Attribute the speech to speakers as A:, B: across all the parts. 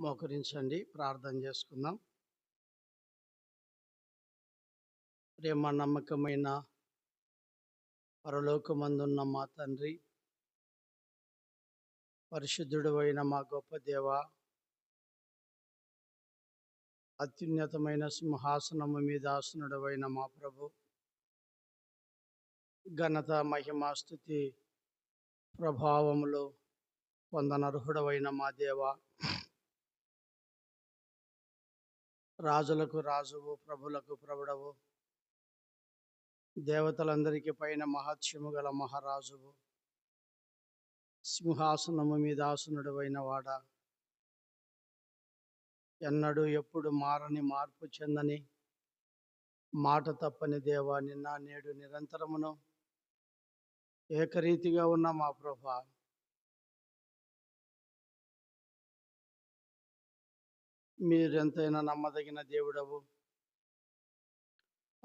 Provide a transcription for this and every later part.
A: మోకరించండి, ప్రార్థన చేసుకుందాం. ప్రేమ నమ్మకమైన పరలోకమందున్న మా తండ్రి, పరిశుద్ధుడు అయిన మా గొప్ప దేవ, అత్యున్నతమైన సింహాసనము మీద ఆసనుడవైన మా ప్రభు, ఘనత మహిమ స్తుతి ప్రభావములు పొందనర్హుడవైన మా దేవ, రాజులకు రాజువు, ప్రభులకు ప్రభుడవు, దేవతలందరికీ పైన మహత్యము గల మహారాజువు, సింహాసనము మీద ఆసనుడవైన వాడ, ఎన్నడూ ఎప్పుడు మారని, మార్పు చెందని, మాట తప్పని దేవా, నిన్న నేడు నిరంతరమును ఏకరీతిగా ఉన్న మా ప్రభా, మీరెంతైనా నమ్మదగిన దేవుడవు,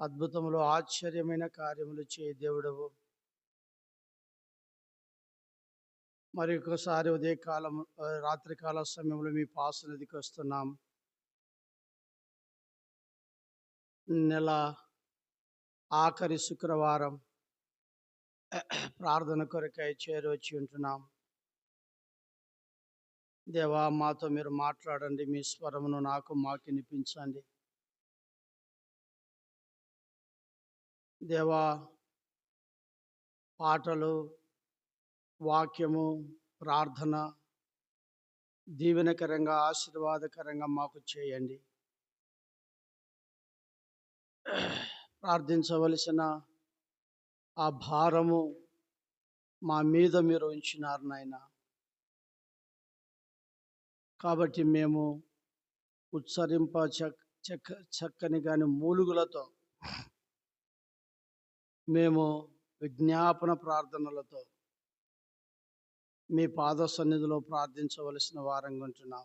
A: అద్భుతములు ఆశ్చర్యమైన కార్యములు చేయ దేవుడవు. మరి ఒకసారి ఉదయకాలం రాత్రికాల సమయంలో మీ పాసనదికి వస్తున్నాం. నెల ఆఖరి శుక్రవారం ప్రార్థన కొరకై చేరొచ్చి ఉంటున్నాం. దేవా, మాతో మీరు మాట్లాడండి, మీ స్వరమును మాకు వినిపించండి. దేవా, పాటలు, వాక్యము, ప్రార్థన దీవెనకరంగా, ఆశీర్వాదకరంగా మాకు చేయండి. ప్రార్థించవలసిన ఆ భారము మా మీద మీరు ఉంచినారు నాయన. కాబట్టి మేము ఉచ్చరింప చక్కని కాని మూలుగులతో, మేము విజ్ఞాపన ప్రార్థనలతో మీ పాద సన్నిధిలో ప్రార్థించవలసిన వారంగా ఉంటున్నాం.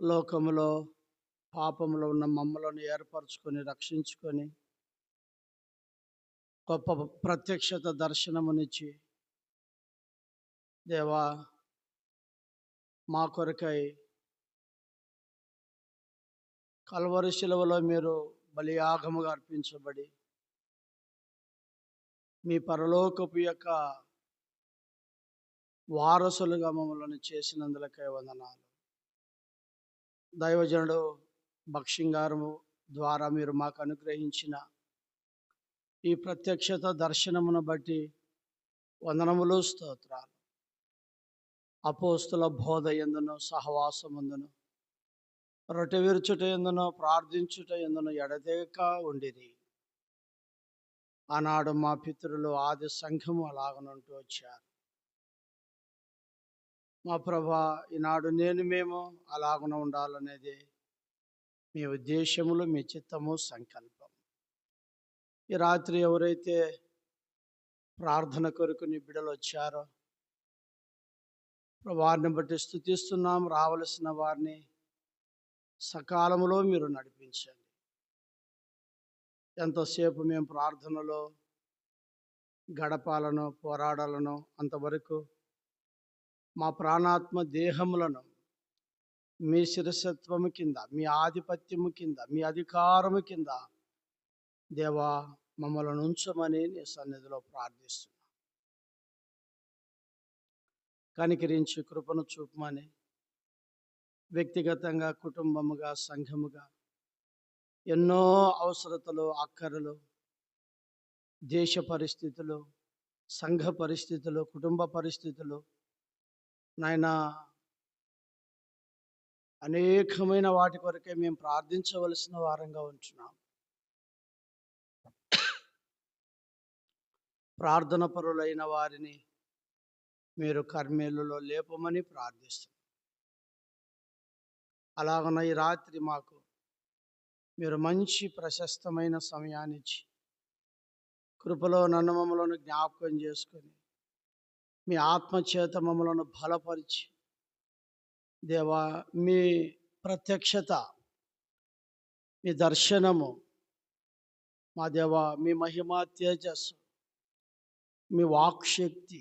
A: లోకములో పాపములో ఉన్న మమ్మలను ఏర్పరచుకొని, రక్షించుకొని, గొప్ప ప్రత్యక్షత దర్శనమునిచ్చి దేవా, మా కొరకై కల్వరి శిలువలో మీరు బలియాగముగా అర్పించబడి మీ పరలోకపు యొక్క వారసులుగా మమ్మల్ని చేసినందులకై వందనాలు. దైవజనుడు భక్షింగారము ద్వారా మీరు మాకు అనుగ్రహించిన ఈ ప్రత్యక్షత దర్శనమును బట్టి వందనములు, స్తోత్రాలు. అపోస్తుల బోధ యందును, సహవాసమందును, రొట్టె విరుచుట యందును, ప్రార్థించుట యందును ఎడతెగక ఉండిరి. ఆనాడు మా పితరులు ఆది సంఘము అలాగనుంటూ వచ్చారు. మా ప్రభా, ఈనాడు మేము అలాగనే ఉండాలనేది మీ ఉద్దేశములు, మీ చిత్తము, సంకల్పం. ఈ రాత్రి ఎవరైతే ప్రార్థన కొరకు నీ బిడ్డలు వచ్చారో వారిని బట్టి స్తుతిస్తున్నాం. రావలసిన వారిని సకాలంలో మీరు నడిపించండి. ఎంతసేపు మేము ప్రార్థనలో గడపాలనో, పోరాడాలనో అంతవరకు మా ప్రాణాత్మ దేహములను మీ శిరసత్వము కింద, మీ ఆధిపత్యము కింద, మీ అధికారము కింద దేవా మమ్మల్ని ఉంచమని నీ సన్నిధిలో ప్రార్థిస్తున్నా. కనికరించి కృపను చూపమని వ్యక్తిగతంగా, కుటుంబముగా, సంఘముగా ఎన్నో అవసరతలు, అక్కరలు, దేశ పరిస్థితులు, సంఘ పరిస్థితులు, కుటుంబ పరిస్థితులు నాయన అనేకమైన వాటి కొరకే మేము ప్రార్థించవలసిన వారంగా ఉంటున్నాం. ప్రార్థన పరులైన వారిని మీరు కర్మేలులో లేపమని ప్రార్థిస్తున్నాం. అలాగన ఈ రాత్రి మాకు మీరు మంచి ప్రశస్తమైన సమయాన్ని ఇచ్చి కృపలో నన్ను మమ్మలను జ్ఞాపకం చేసుకొని మీ ఆత్మచేత మమ్మలను బలపరిచి దేవా, మీ ప్రత్యక్షత, మీ దర్శనము, మా దేవా, మీ మహిమా తేజస్సు, మీ వాక్శక్తి,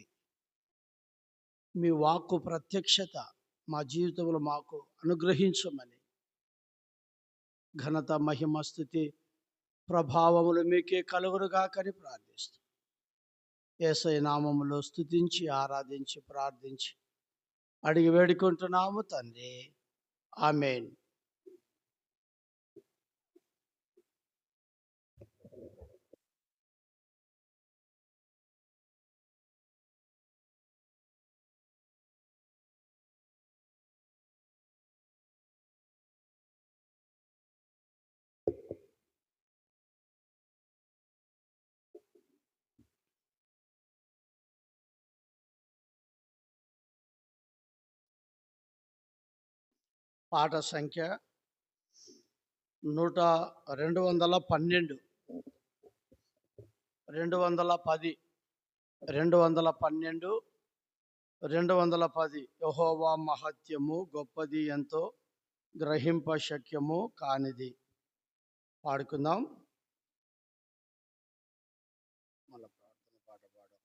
A: మీ వాక్కు ప్రత్యక్షత మా జీవితంలో మాకు అనుగ్రహించమని ఘనత, మహిమ, స్తుతి, ప్రభావములు మీకే కలుగునుగాకని ప్రార్థిస్తూ యేసయ్య నామములో స్తుతించి ఆరాధించి ప్రార్థించి అడిగి వేడుకుంటున్నాము తండ్రి. ఆమేన్. పాట సంఖ్య 212, 210, 212, 210. యెహోవా మహత్యము గొప్పది, ఎంతో గ్రహింప శక్యము కానిది. పాడుకుందాం. మళ్ళా ప్రార్థన పాట పాడు.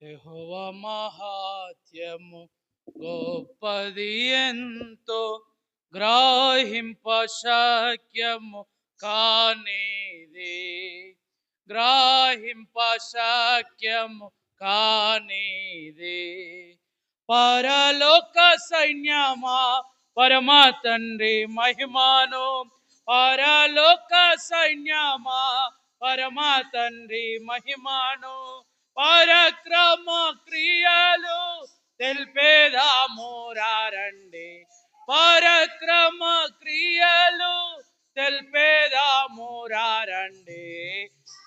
B: యెహోవా మహాత్యము గొప్పది, ఎంతో గ్రహింప శక్యము కానిది. గ్రహింప శక్యము కానిది. పరలోక సైన్యమా పరమ తండ్రి మహిమను, పరలోక సైన్యమా పరమ తండ్రి మహిమను, పరక్రమ క్రియలు తెలిపేదాము రండి. పరక్రమ క్రియలు తెలిపేదాము రండి.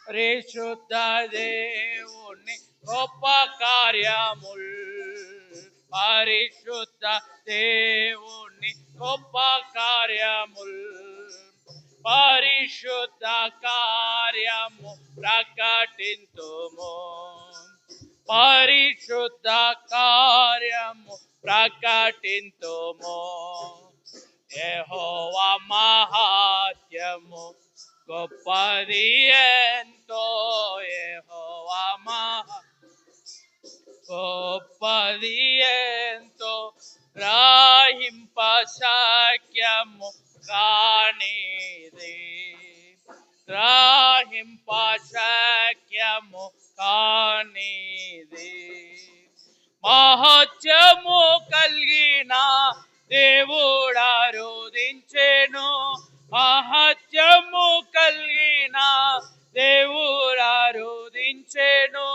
B: పరిశుద్ధ దేవుని గొప్ప కార్యముల్, పరిశుద్ధ దేవుని గొప్ప కార్యముల్, పరిశుద్ధ కార్యము ప్రకటింతుము. పరిశుద్ధ కార్యము ప్రకటింతుము. యెహోవా మహాత్యము గొప్పది, ఎంతో యెహోవా గొప్పది, ఎంతో గ్రహింప శక్యము కానిది. గ్రహింప శక్యము కానిది. మహత్యము కలిగిన దేవుడా రోదించెను, మహత్యము కలిగిన దేవుడా రోదించెను.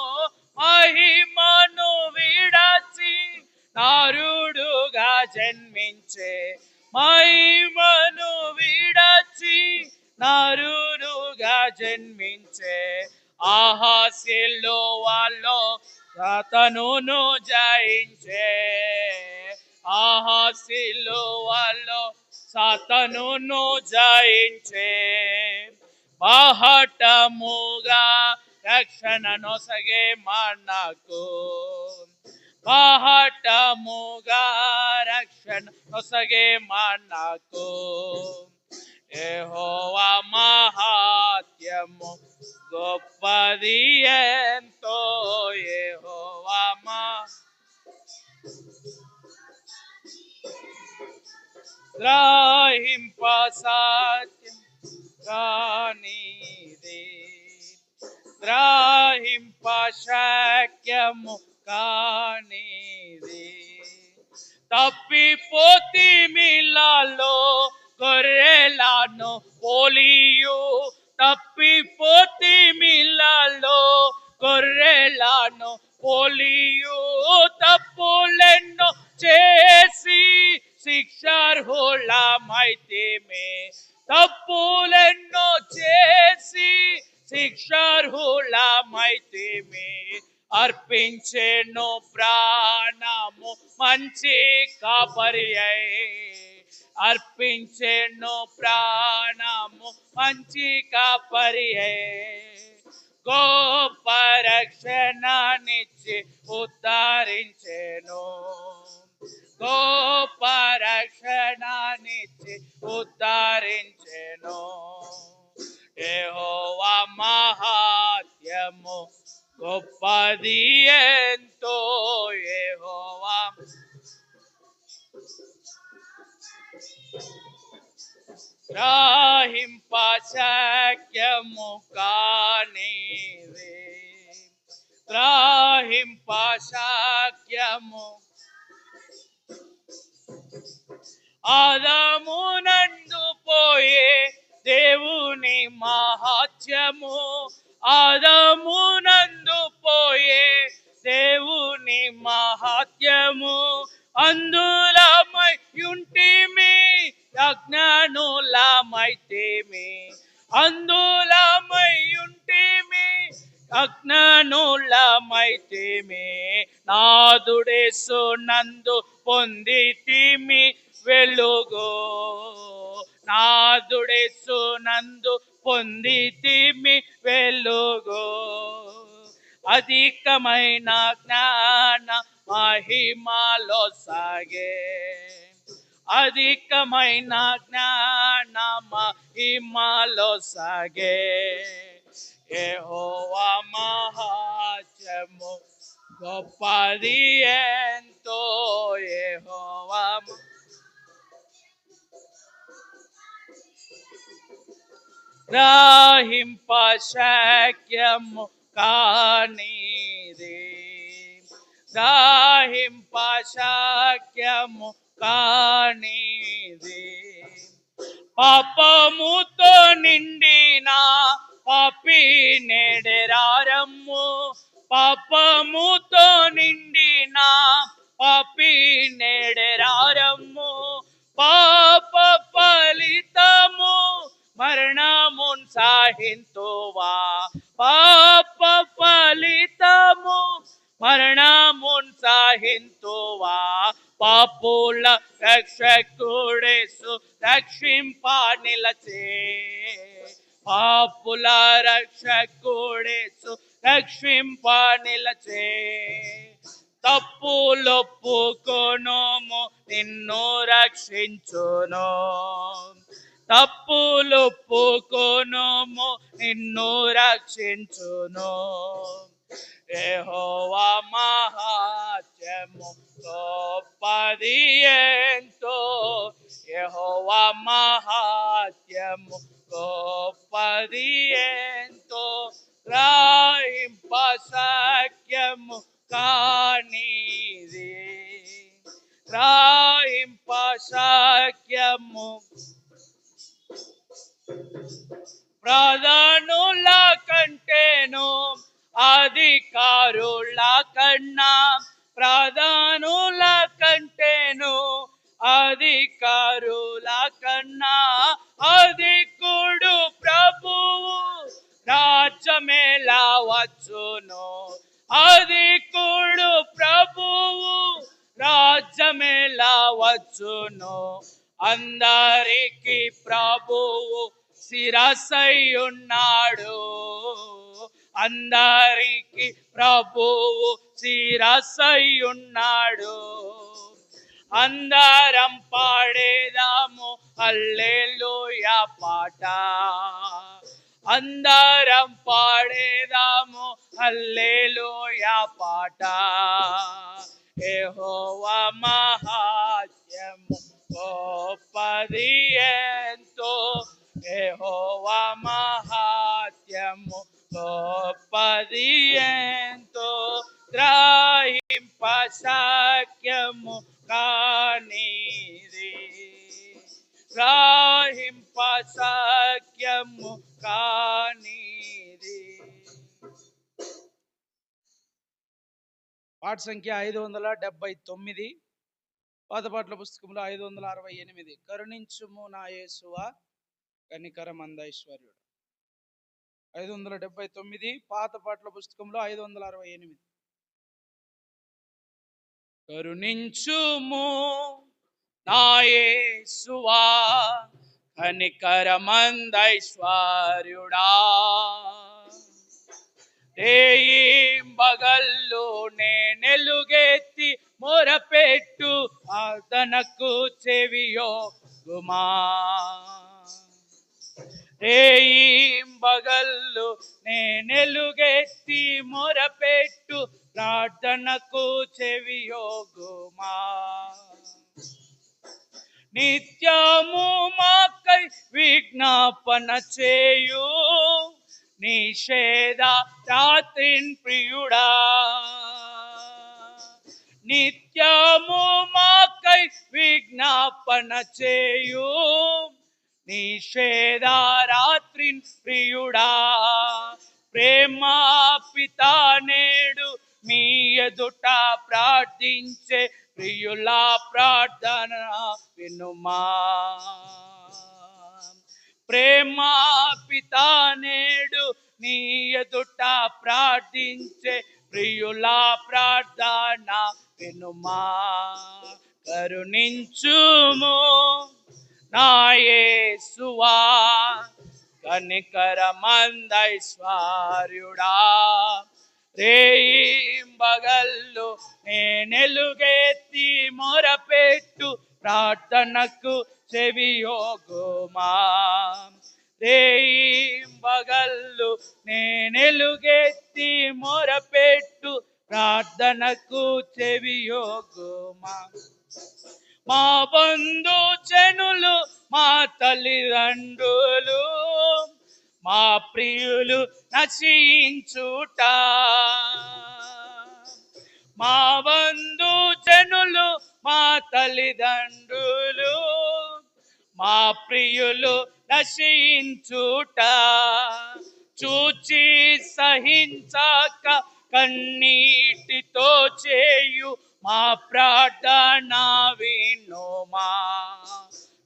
B: మహిమను విడచి నారుడుగా జన్మించే, మహిమను విడచి నారుడుగా జన్మించే. సిలువలో సాతానును జయించే, సిలువలో సాతానును జయించే. మహటముగా రక్షణ నొసగే మనకు, మహటముగా రక్షణ నొసగే మనకు. యెహోవా మహాత్యము గొప్పది, ఎంతో యెహోవా గ్రహింప సత్యం కానిది. గ్రహింప శక్యము కానిది. తప్పిపోతి మిల్లాలో గొర్రెలను పోలియు, తప్పిపోతి మిల్లాలో గొర్రెలను పోలియు. తప్పులెన్నో చేసి శిక్షార్హులమైతిమి, తప్పులెన్నో చేసి శిక్షార్హులమైతిమి. అర్పించెను ప్రాణము మంచి కాపరియై, అర్పించెను ప్రాణము మంచి కాపరియై. గొప్ప రక్షణనిచ్చి ఉద్ధరించెను, గొప్ప రక్షణనిచ్చి ఉద్ధరించెను. గొప్పది ఎంతో యెహోవా గ్రహింప శక్యము కానిదే గ్రహింప శక్యము ఆదమునందు పోయే దేవుని మహాత్యము ఆదమునందు పోయే దేవుని మహాత్యము అందులమై యుంటిమి అజ్ఞానులమైతిమి అందులమై యుంటిమి అజ్ఞానులమైతిమి నాదుడేసు నందు పొందితిమి వెలుగు నాదుడేసు నందు పొందితిమి వెలుగు అధికమైన జ్ఞాన మహిమలో సాగే అధికమైన జ్ఞాన మహిమలో సాగే యెహోవా మహాత్మ్యము గొప్పది ఎంతో యెహోవా గ్రహింప శక్యము కానిదే గ్రహింప శక్యము కానిదే పాపముతో నిండిన పాపి నెడరారమ్ము పాపముతో నిండిన పాపి నెడరారమ్ము పాప ఫలితము మరణమున్ సాహింతువా పాప ఫలితము మరణమున్ సాహింతువా పాపుల రక్షకుడేసు రక్షింప నిలచే పాపుల రక్షకుడేసు రక్షింప నిలచే తప్పులొప్పుకొనుము నిన్ను రక్షించును తప్పులొప్పుకొనుము నిన్ను రక్షించును యెహోవా మహాత్మ్యము గొప్పది ఎంతో యెహోవా మహాత్మ్యము గొప్పది ఎంతో గ్రహింప శక్యము కానిదే గ్రహింప శక్యము ప్రధానుల కంటేను అధికారుల కన్నా ప్రధానుల కంటేను అధికారుల కన్నా అధికుడు ప్రభువు రాజ్యమేలా వచ్చును అధికుడు ప్రభువు రాజ్యమేలా వచ్చును అందరికి ప్రభువు శిరసై ఉన్నాడు అందరికి ప్రభువు శిరసై ఉన్నాడు అందరం పాడేదాము హల్లెలూయా పాట అందరం పాడేదాము హల్లెలూయా పాట యెహోవా మహాత్మ్యము గొప్పది ఎంతో యెహోవా మహాత్మ్యము గొప్పది ఎంతో గ్రహింప శక్యము కానిదే గ్రహింప శక్యము కానిదే. పాట సంఖ్య 579, పాత పాటల పుస్తకంలో 568. కరుణించుము నా యేసువా కనికరమందైశ్వర్యుడు. 579 పాత పాటల పుస్తకంలో 568. కరుణించుము నా యేసువా కనికరమందైశ్వర్యుడా రేయింబగళ్ళు నేనెలుగెత్తి మొరపెట్టు ఆదనకు చెవియొగ్గుమా రేయింబగళ్ళు నేనెలుగెత్తి మొరపెట్టు ప్రార్థనకు చెవియోగుమా. నిత్యము మాకై విజ్ఞాపన చేయు నిషేధ రాత్రిన్ ప్రియుడా. నిత్యము మాకై విజ్ఞాపన చేయు నిషేధ రాత్రిన్ ప్రియుడా. ప్రేమా పితా నేడు మీ ఎదుట ప్రార్థించే ప్రియుల ప్రార్థన వినుమా. ప్రేమా పితా నేడు నీ ఎదుట ప్రార్థించే ప్రియుల ప్రార్థన వినుమా. కరుణించుము నా యేసువా, కనికరమందైశ్వర్యుడా. రేయింబగళ్ళు నేనెలుగెత్తి మొరపెట్టు ప్రార్థనకు చెవియోగుమా. రేయింబగళ్ళు నేనెలుగెత్తి మొరపెట్టు ప్రార్థనకు చెవియోగుమా. మా బంధు జనులు, మా తల్లిదండ్రులు, మా ప్రియులు నశించుట. మా బంధు జనులు, మా తల్లిదండ్రులు, మా ప్రియులు నశించుట. చూచి సహించక కన్నీటితో చేయు మా ప్రార్థన వినుమా.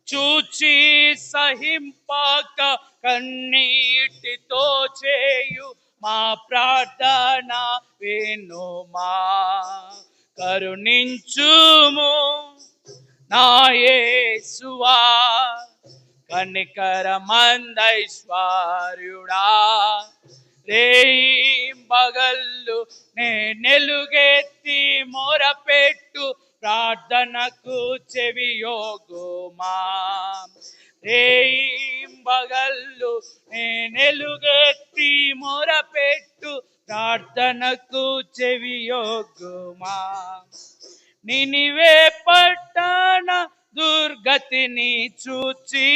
B: చూచి సహింపక కన్నీటితో చేయు మా ప్రార్థన వినుమా. కరుణించుము నా యేసువా, కనికరమందైశ్వర్యుడా. రేయింబగళ్ళు నేనెలుగెత్తి మొరపెట్టు ప్రార్థనకు చెవియోగుమా. రేయింబగళ్ళు నేనెలుగెత్తి మొరపెట్టు ప్రార్థనకు చెవియోగుమా. నినివే పట్టణ దుర్గతిని చూచి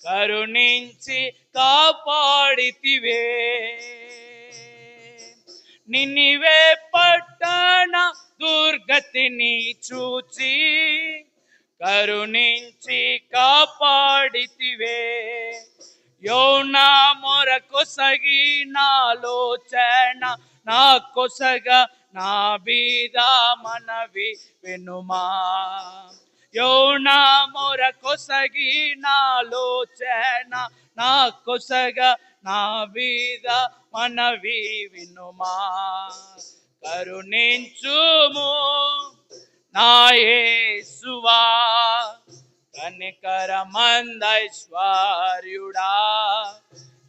B: కరుణించి కాపాడితివే. నినివే పట్టణ దుర్గతిని చూచి కరుణించి కాపాడితివే. యోనా మొర కొసగి నాలోచన నా కొసగ నా బీద మనవి వినుమా. యోనా మొర కొసగి నాలోచన నా కొసగ నా బీద మనవి వినుమా. కరుణించుము నా యేసువా, కనికరమందైశ్వర్యుడా.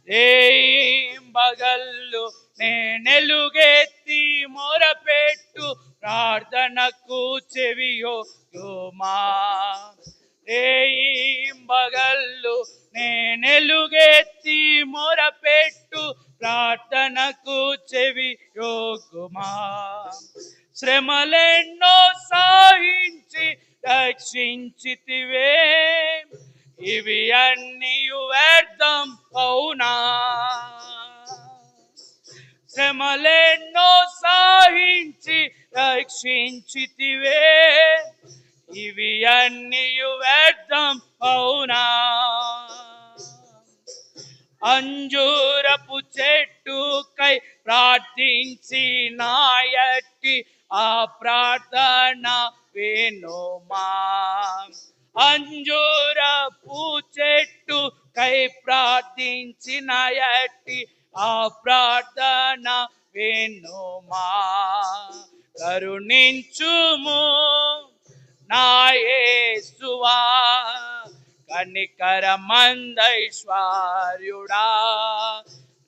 B: రేయింబగళ్ళు నేనెలుగెత్తి మొరపెట్టు ప్రార్థనకు చెవియోగుమా. రేయింబగళ్ళు నేనెలుగెత్తి మొరపెట్టు ప్రార్థనకు చెవియోగుమా. శ్రమలెన్నో సహించి రక్షించితివే, ఇవి అన్నీ వ్యర్థం అవునా. శ్రమలెన్నో సహించి రక్షించితివే, ఇవి అన్నీ వ్యర్థం అవునా. అంజూరపు చెట్టుకై ప్రార్థించి నాయట్టి ఆ ప్రార్థన వినుమా. అంజూరపు చెట్టుకై ప్రార్థించిన ఎట్టి ఆ ప్రార్థన వినుమా. కరుణించుము నా యేసువా, కనికరమందైశ్వర్యుడా.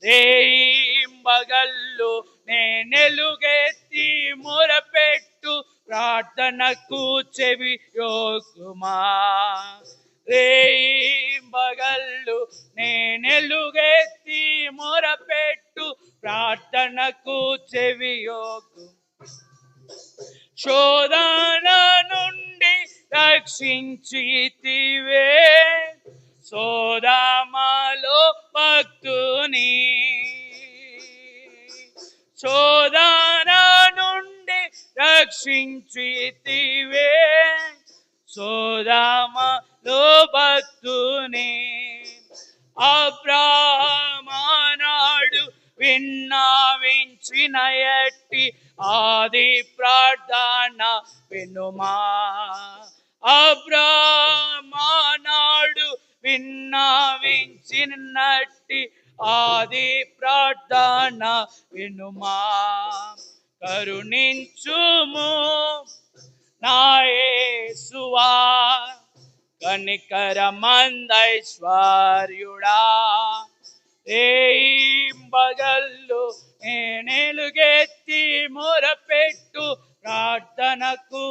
B: రేయింబగళ్ళు నేనెలుగెత్తి మొరపెట్టు ప్రార్థనకు చెవియోగుమా. రేయింబగళ్ళు నేనెలుగెత్తి మొరపెట్టు ప్రార్థనకు చెవి చెవియొగ్గు. శోధన నుండి రక్షించితివే, సోదమలో భక్తుని. శోధన నుండి రక్షించితివే, సోదమలో భక్తుని. అబ్రాహ్మనాడు విన్నవించిన ఎట్టి ఆది ప్రార్థన వినుమా. అబ్రాహ్మనాడు విన్నవించినట్టి ఆది ప్రార్థన వినుమా. కరుణించుము నా యేసువా, కనికరమందైశ్వర్యుడా. రేయింబగళ్ళు నేనెలుగెత్తి మొరపెట్టు ప్రార్థనకు,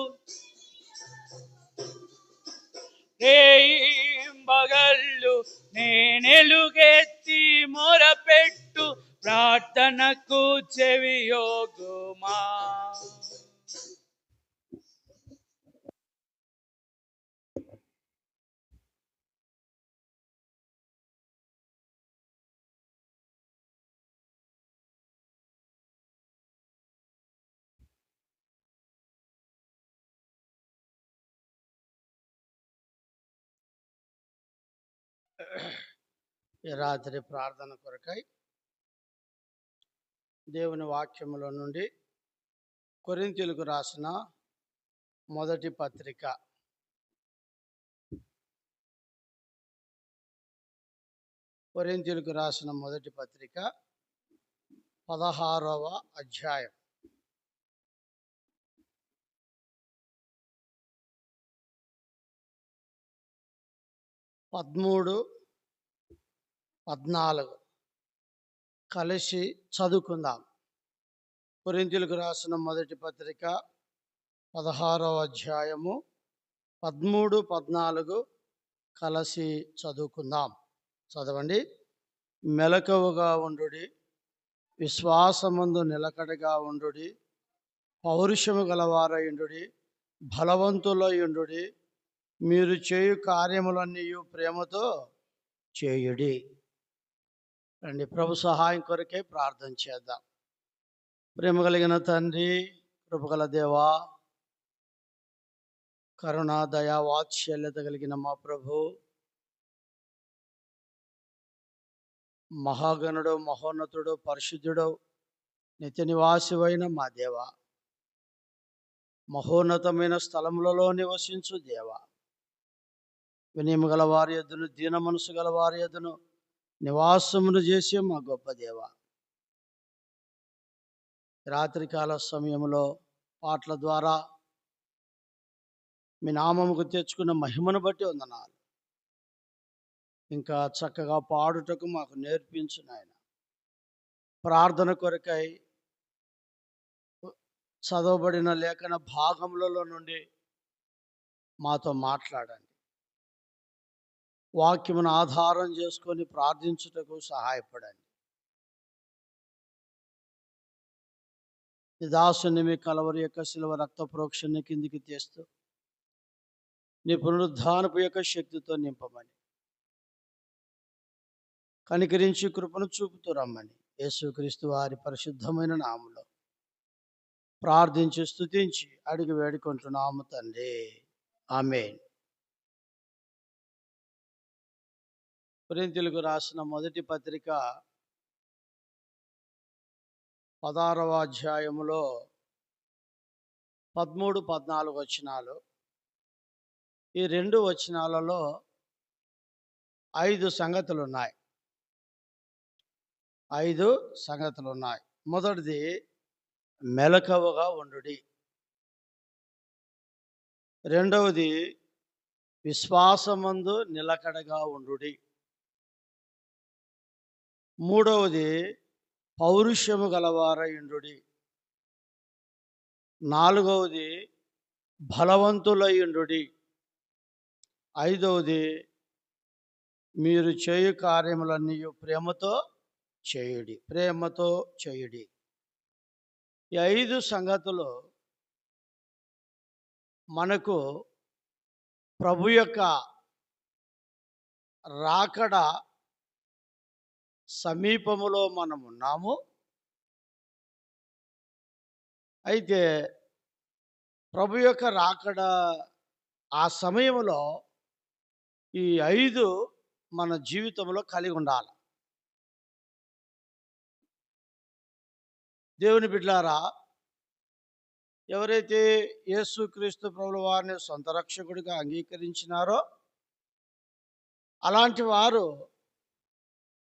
B: రేయింబగళ్ళు నేనెలుగెత్తి మొరపెట్టు ప్రార్థనకు చెవియొగ్గుమా.
A: ఈ రాత్రి ప్రార్థన కొరకై దేవుని వాక్యములో నుండి కొరింథీయులకు రాసిన మొదటి పత్రిక కొరింథీయులకు రాసిన మొదటి పత్రిక 16వ అధ్యాయం. పదమూడు 14 కలిసి చదువుకుందాం. కొరింథీయులకు రాసిన మొదటి పత్రిక 16వ అధ్యాయము 13, 14 కలిసి చదువుకుందాం. చదవండి. మెలకువగా ఉండుడి, విశ్వాసమందు నిలకడగా ఉండుడి, పౌరుషము గలవారయుండుడి, బలవంతులయుండుడి, మీరు చేయు కార్యములన్నీ ప్రేమతో చేయుడి. రండి, ప్రభు సహాయం కొరకే ప్రార్థన చేద్దాం. ప్రేమ కలిగిన తండ్రి, కృపగల దేవా, కరుణ దయా వాత్సల్యత కలిగిన మా ప్రభు, మహాగణుడు, మహోన్నతుడు, పరిశుద్ధుడు, నిత్య నివాసివైన మా దేవ, మహోన్నతమైన స్థలములలో నివసించు దేవ, వినయము గల వారి యొద్దను, దీన మనసు గల వారి యొద్దను నివాసమును చేసే మా గొప్ప దేవ, రాత్రికాల సమయంలో పాటల ద్వారా మీ నామముకు తెచ్చుకున్న మహిమను బట్టి వందనాలు. ఇంకా చక్కగా పాడుటకు మాకు నేర్పించు నాయన. ప్రార్థన కొరకై చదవబడిన లేఖన భాగములలో నుండి మాతో మాట్లాడండి. వాక్యమును ఆధారం చేసుకొని ప్రార్థించుటకు సహాయపడండి. ఈ దాసుని మీ కలవరి యొక్క శిలువ రక్త ప్రోక్షణని కిందికి తీస్తూ నీ పునరుద్ధానపు యొక్క శక్తితో నింపమని, కనికరించి కృపను చూపుతూ రమ్మని యేసుక్రీస్తు వారి పరిశుద్ధమైన నామములో ప్రార్థించి స్తుతించి అడిగి వేడుకుంటున్నాము తండ్రి, ఆమేన్. కొరింథీయులకు రాసిన మొదటి పత్రిక 16వ అధ్యాయములో 13, 14 వచనాలు. ఈ 2 వచనాలలో 5 సంగతులు ఉన్నాయి. 5 సంగతులు ఉన్నాయి. మొదటిది మెలకువగా ఉండుడి. రెండవది విశ్వాసమందు నిలకడగా ఉండుడి. మూడవది పౌరుషము గలవారయుండుడి. నాలుగవది బలవంతులయుండుడి. ఐదవది మీరు చేయు కార్యములన్నీ ప్రేమతో చేయుడి. ప్రేమతో చేయుడి. ఈ 5 సంగతులు మనకు ప్రభు యొక్క రాకడ సమీపములో మనం ఉన్నాము. అయితే ప్రభు యొక్క రాకడ ఆ సమయంలో ఈ 5 మన జీవితంలో కలిగి ఉండాలి. దేవుని బిడ్డలారా, ఎవరైతే యేసుక్రీస్తు ప్రభుల వారిని సొంత రక్షకుడిగా అంగీకరించినారో అలాంటి వారు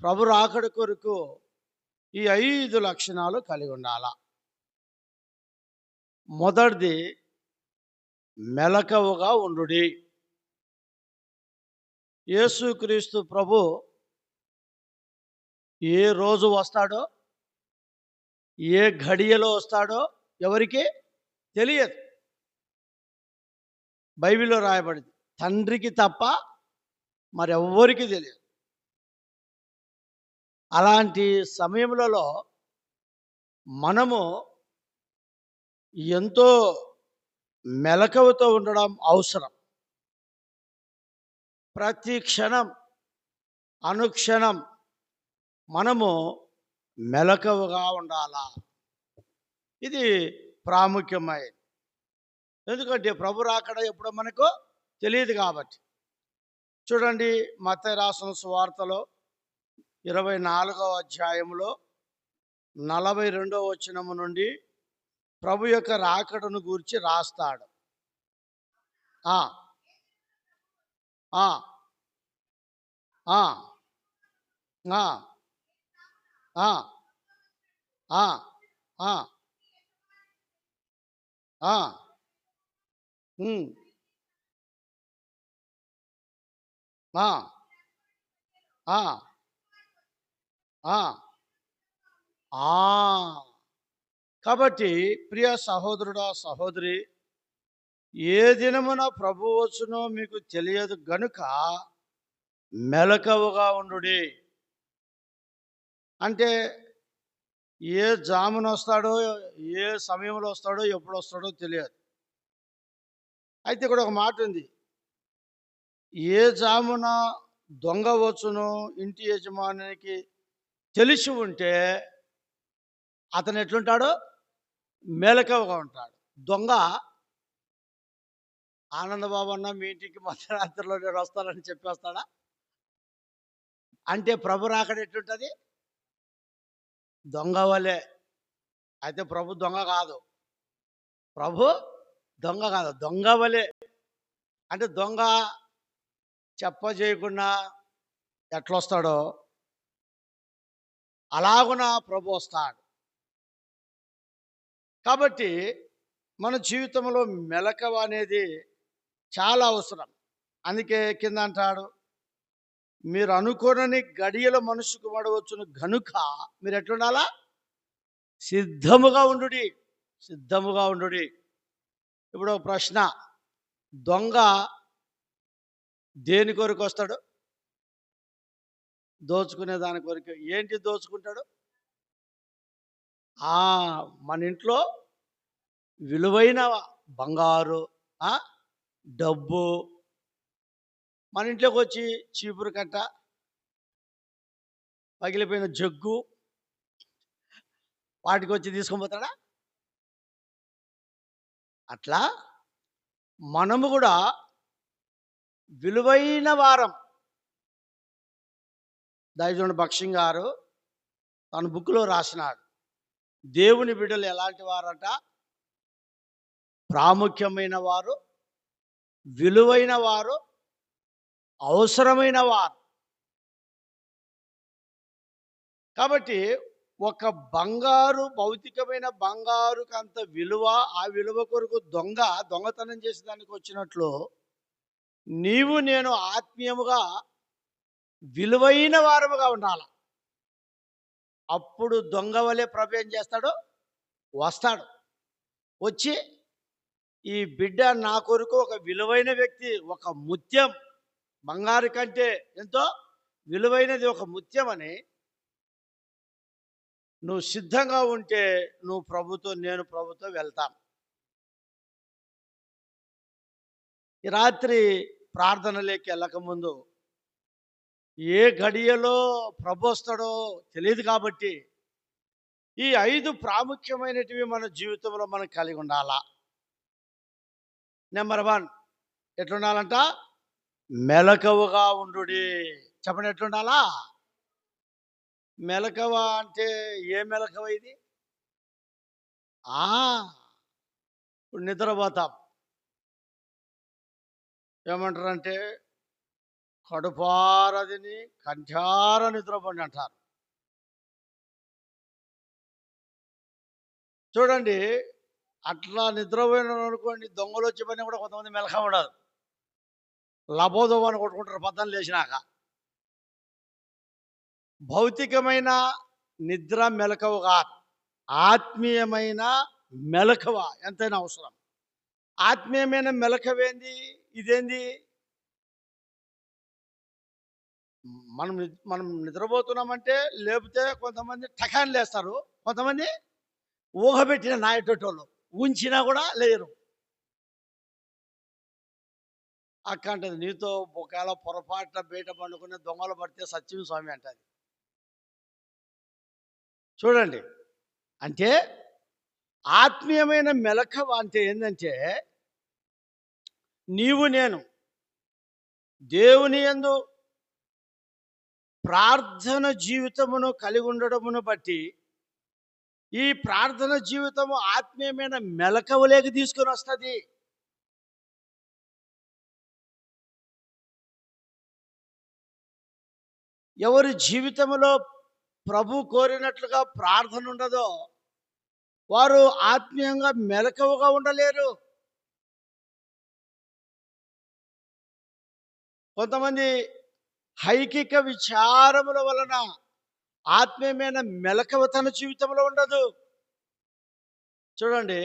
A: ప్రభు రాకడ కొరకు ఈ 5 లక్షణాలు కలిగి ఉండాల. మొదటిది మెలకువగా ఉండుడి. యేసుక్రీస్తు ప్రభు ఏ రోజు వస్తాడో, ఏ ఘడియలో వస్తాడో ఎవరికి తెలియదు. బైబిల్లో రాయబడింది, తండ్రికి తప్ప మరెవ్వరికి తెలియదు. అలాంటి సమయములలో మనము ఎంతో మెలకువతో ఉండడం అవసరం. ప్రతి క్షణం, అనుక్షణం మనము మెలకువగా ఉండాలా. ఇది ప్రాముఖ్యమైనది. ఎందుకంటే ప్రభు రాకడ ఎప్పుడో మనకు తెలియదు కాబట్టి. చూడండి, మత్తయి రాసిన సువార్తలో 24వ అధ్యాయంలో 42వ వచనము నుండి ప్రభు యొక్క రాకడను గూర్చి రాస్తాడు. ఆ ఆ ఆ ఆ ఆ ఆ ఆ ఆ ఉమ్, ఆ ఆ ఆ ఆ కాబట్టి ప్రియ సహోదరుడా, సహోదరి, ఏ దినమున ప్రభు వచ్చునో మీకు తెలియదు గనుక మెలకువగా ఉండుడి. అంటే ఏ జామున వస్తాడో, ఏ సమయంలో వస్తాడో, ఎప్పుడు వస్తాడో తెలియదు. అయితే ఇక్కడ ఒక మాట ఉంది, ఏ జామున దొంగ వచ్చునో ఇంటి యజమానికి తెలిసి ఉంటే అతను ఎట్లుంటాడో మెలకువగా ఉంటాడు. దొంగ ఆనందబాబు అన్న మీ ఇంటికి మధ్యరాత్రిలో నేను వస్తానని చెప్పేస్తాడా? అంటే ప్రభు రాకడ ఎట్లుంటుంది? దొంగ వలె. అయితే ప్రభు దొంగ కాదు, ప్రభు దొంగ కాదు, దొంగ వలె. అంటే దొంగ చెప్పజేయకుండా ఎట్లొస్తాడో అలాగున ప్రభు వస్తాడు. కాబట్టి మన జీవితంలో మెలకువ అనేది చాలా అవసరం. అందుకే కింద అంటాడు, మీరు అనుకోనని గడియల మనుషుకు పడవచ్చును గనుక మీరు ఎట్లుండాలా? సిద్ధముగా ఉండుడి, సిద్ధముగా ఉండుడి. ఇప్పుడు ఒక ప్రశ్న, దొంగ దేని కొరకు వస్తాడు? దోచుకునే దాని కొరకు. ఏంటి దోచుకుంటాడు? మన ఇంట్లో విలువైన బంగారు, డబ్బు, మన ఇంట్లోకి వచ్చి చీపురు కట్ట, పగిలిపోయిన జగ్గు, వాటికి వచ్చి తీసుకొని పోతాడా? అట్లా మనము కూడా విలువైన వారం. దైవజనుడు భక్సింగ్ గారు తన బుక్లో రాసినాడు, దేవుని బిడ్డలు ఎలాంటి వారంట? ప్రాముఖ్యమైన వారు, విలువైన వారు, అవసరమైన వారు. కాబట్టి ఒక బంగారు, భౌతికమైన బంగారుకు అంత విలువ, ఆ విలువ కొరకు దొంగతనం చేసేదానికి వచ్చినట్లు నీవు నేను ఆత్మీయముగా విలువైన వారముగా ఉండాలి. అప్పుడు దొంగ వలె ప్రభు ఏం చేస్తాడు? వస్తాడు. వచ్చి ఈ బిడ్డ నా కొరకు ఒక విలువైన వ్యక్తి, ఒక ముత్యం, బంగారు కంటే ఎంతో విలువైనది ఒక ముత్యం అని నువ్వు సిద్ధంగా ఉంటే నేను ప్రభుతో వెళ్తాం. ఈ రాత్రి ప్రార్థనలోకి వెళ్ళకముందు ఏ గడియలో ప్రభు వస్తాడో తెలియదు కాబట్టి ఈ 5 ప్రాముఖ్యమైనటివి మన జీవితంలో మనం కలిగి ఉండాలా. నెంబర్ 1 ఎట్లుండాలంట? మెలకువగా ఉండుడి. చెప్పండి, ఎట్లుండాలా? మెలకువ అంటే ఏ మెలకువ ఇది? ఆ ఇప్పుడు నిద్రపోతాం. ఏమంటారంటే కడుపారా తిని కంఠారా నిద్రపోండి అంటారు. చూడండి, అట్లా నిద్రపోయినారు అనుకోండి, దొంగలు వచ్చి పని కూడా కొంతమంది మెలకువ ఉండదు. లబోదోబో అని కొట్టుకుంటారు పొద్దున్న లేచినాక. భౌతికమైన నిద్ర మెలకువ కాదు, ఆత్మీయమైన మెలకువ ఎంతైనా అవసరం. ఆత్మీయమైన మెలకువ ఏంది? ఇదేంది? మనం నిద్రపోతున్నామంటే లేపితే కొంతమంది టకాన్ లేస్తారు, కొంతమంది ఊహబెట్టిన నాయటోళ్ళు ఉంచినా కూడా లేరు. అక్క అంటది, నీతో ఒకవేళ పొరపాటున బయట పండుకునే దొంగలు పడితే సత్యం స్వామి అంటది. చూడండి, అంటే ఆత్మీయమైన మెలకువ అంటే ఏంటంటే నేను దేవుని యందు ప్రార్థన జీవితమును కలిగి ఉండడమును బట్టి ఈ ప్రార్థన జీవితము ఆత్మీయమైన మెలకువలోకి తీసుకొని వస్తుంది. ఎవరి జీవితంలో ప్రభు కోరినట్లుగా ప్రార్థన ఉండదో వారు ఆత్మీయంగా మెలకువగా ఉండలేరు. కొంతమంది ఐకిక విచారముల వలన ఆత్మీయమైన మెలకువ తన జీవితంలో ఉండదు. చూడండి,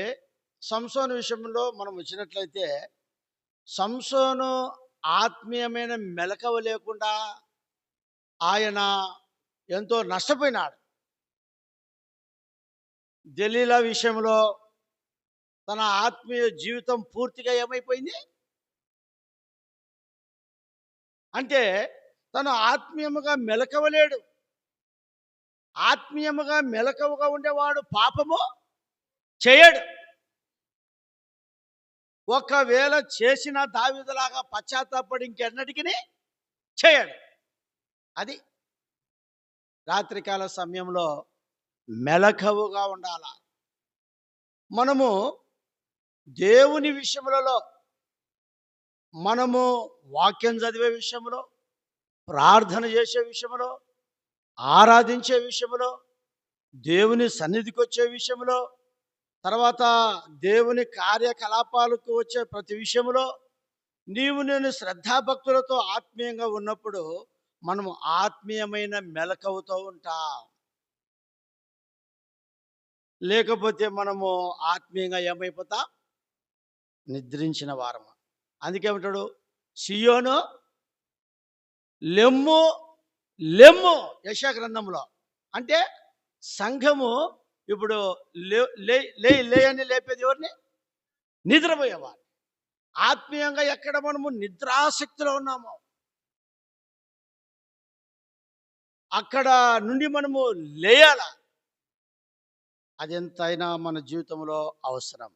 A: సంసోను విషయంలో మనం వచ్చినట్లయితే సంసోను ఆత్మీయమైన మెలకువ లేకుండా ఆయన ఎంతో నష్టపోయినాడు. దెలీలా విషయంలో తన ఆత్మీయ జీవితం పూర్తిగా ఏమైపోయింది అంటే తను ఆత్మీయముగా మెలకువలేడు. ఆత్మీయముగా మెలకువగా ఉండేవాడు పాపము చేయడు. ఒకవేళ చేసిన దావీదులాగా పశ్చాత్తాపడి ఇంకెన్నటికి చేయడు. అది రాత్రికాల సమయంలో మెలకువగా ఉండాల. మనము దేవుని విషయములలో, మనము వాక్యం చదివే విషయంలో, ప్రార్థన చేసే విషయంలో, ఆరాధించే విషయంలో, దేవుని సన్నిధికి వచ్చే విషయంలో, తర్వాత దేవుని కార్యకలాపాలకు వచ్చే ప్రతి విషయంలో నేను శ్రద్ధాభక్తులతో ఆత్మీయంగా ఉన్నప్పుడు మనము ఆత్మీయమైన మెలకువతో ఉంటాం. లేకపోతే మనము ఆత్మీయంగా ఏమైపోతాం? నిద్రించిన వారము. అందుకే ఉంటాడు, సియోను లెమ్ము లెమ్ము, యెషయా గ్రంథంలో. అంటే సంఘము ఇప్పుడు లే అని లేపేది ఎవరిని? నిద్రపోయేవారు. ఆత్మీయంగా ఎక్కడ మనము నిద్రాసక్తిలో ఉన్నామో అక్కడ నుండి మనము లేయాల. అది ఎంతైనా మన జీవితంలో అవసరం.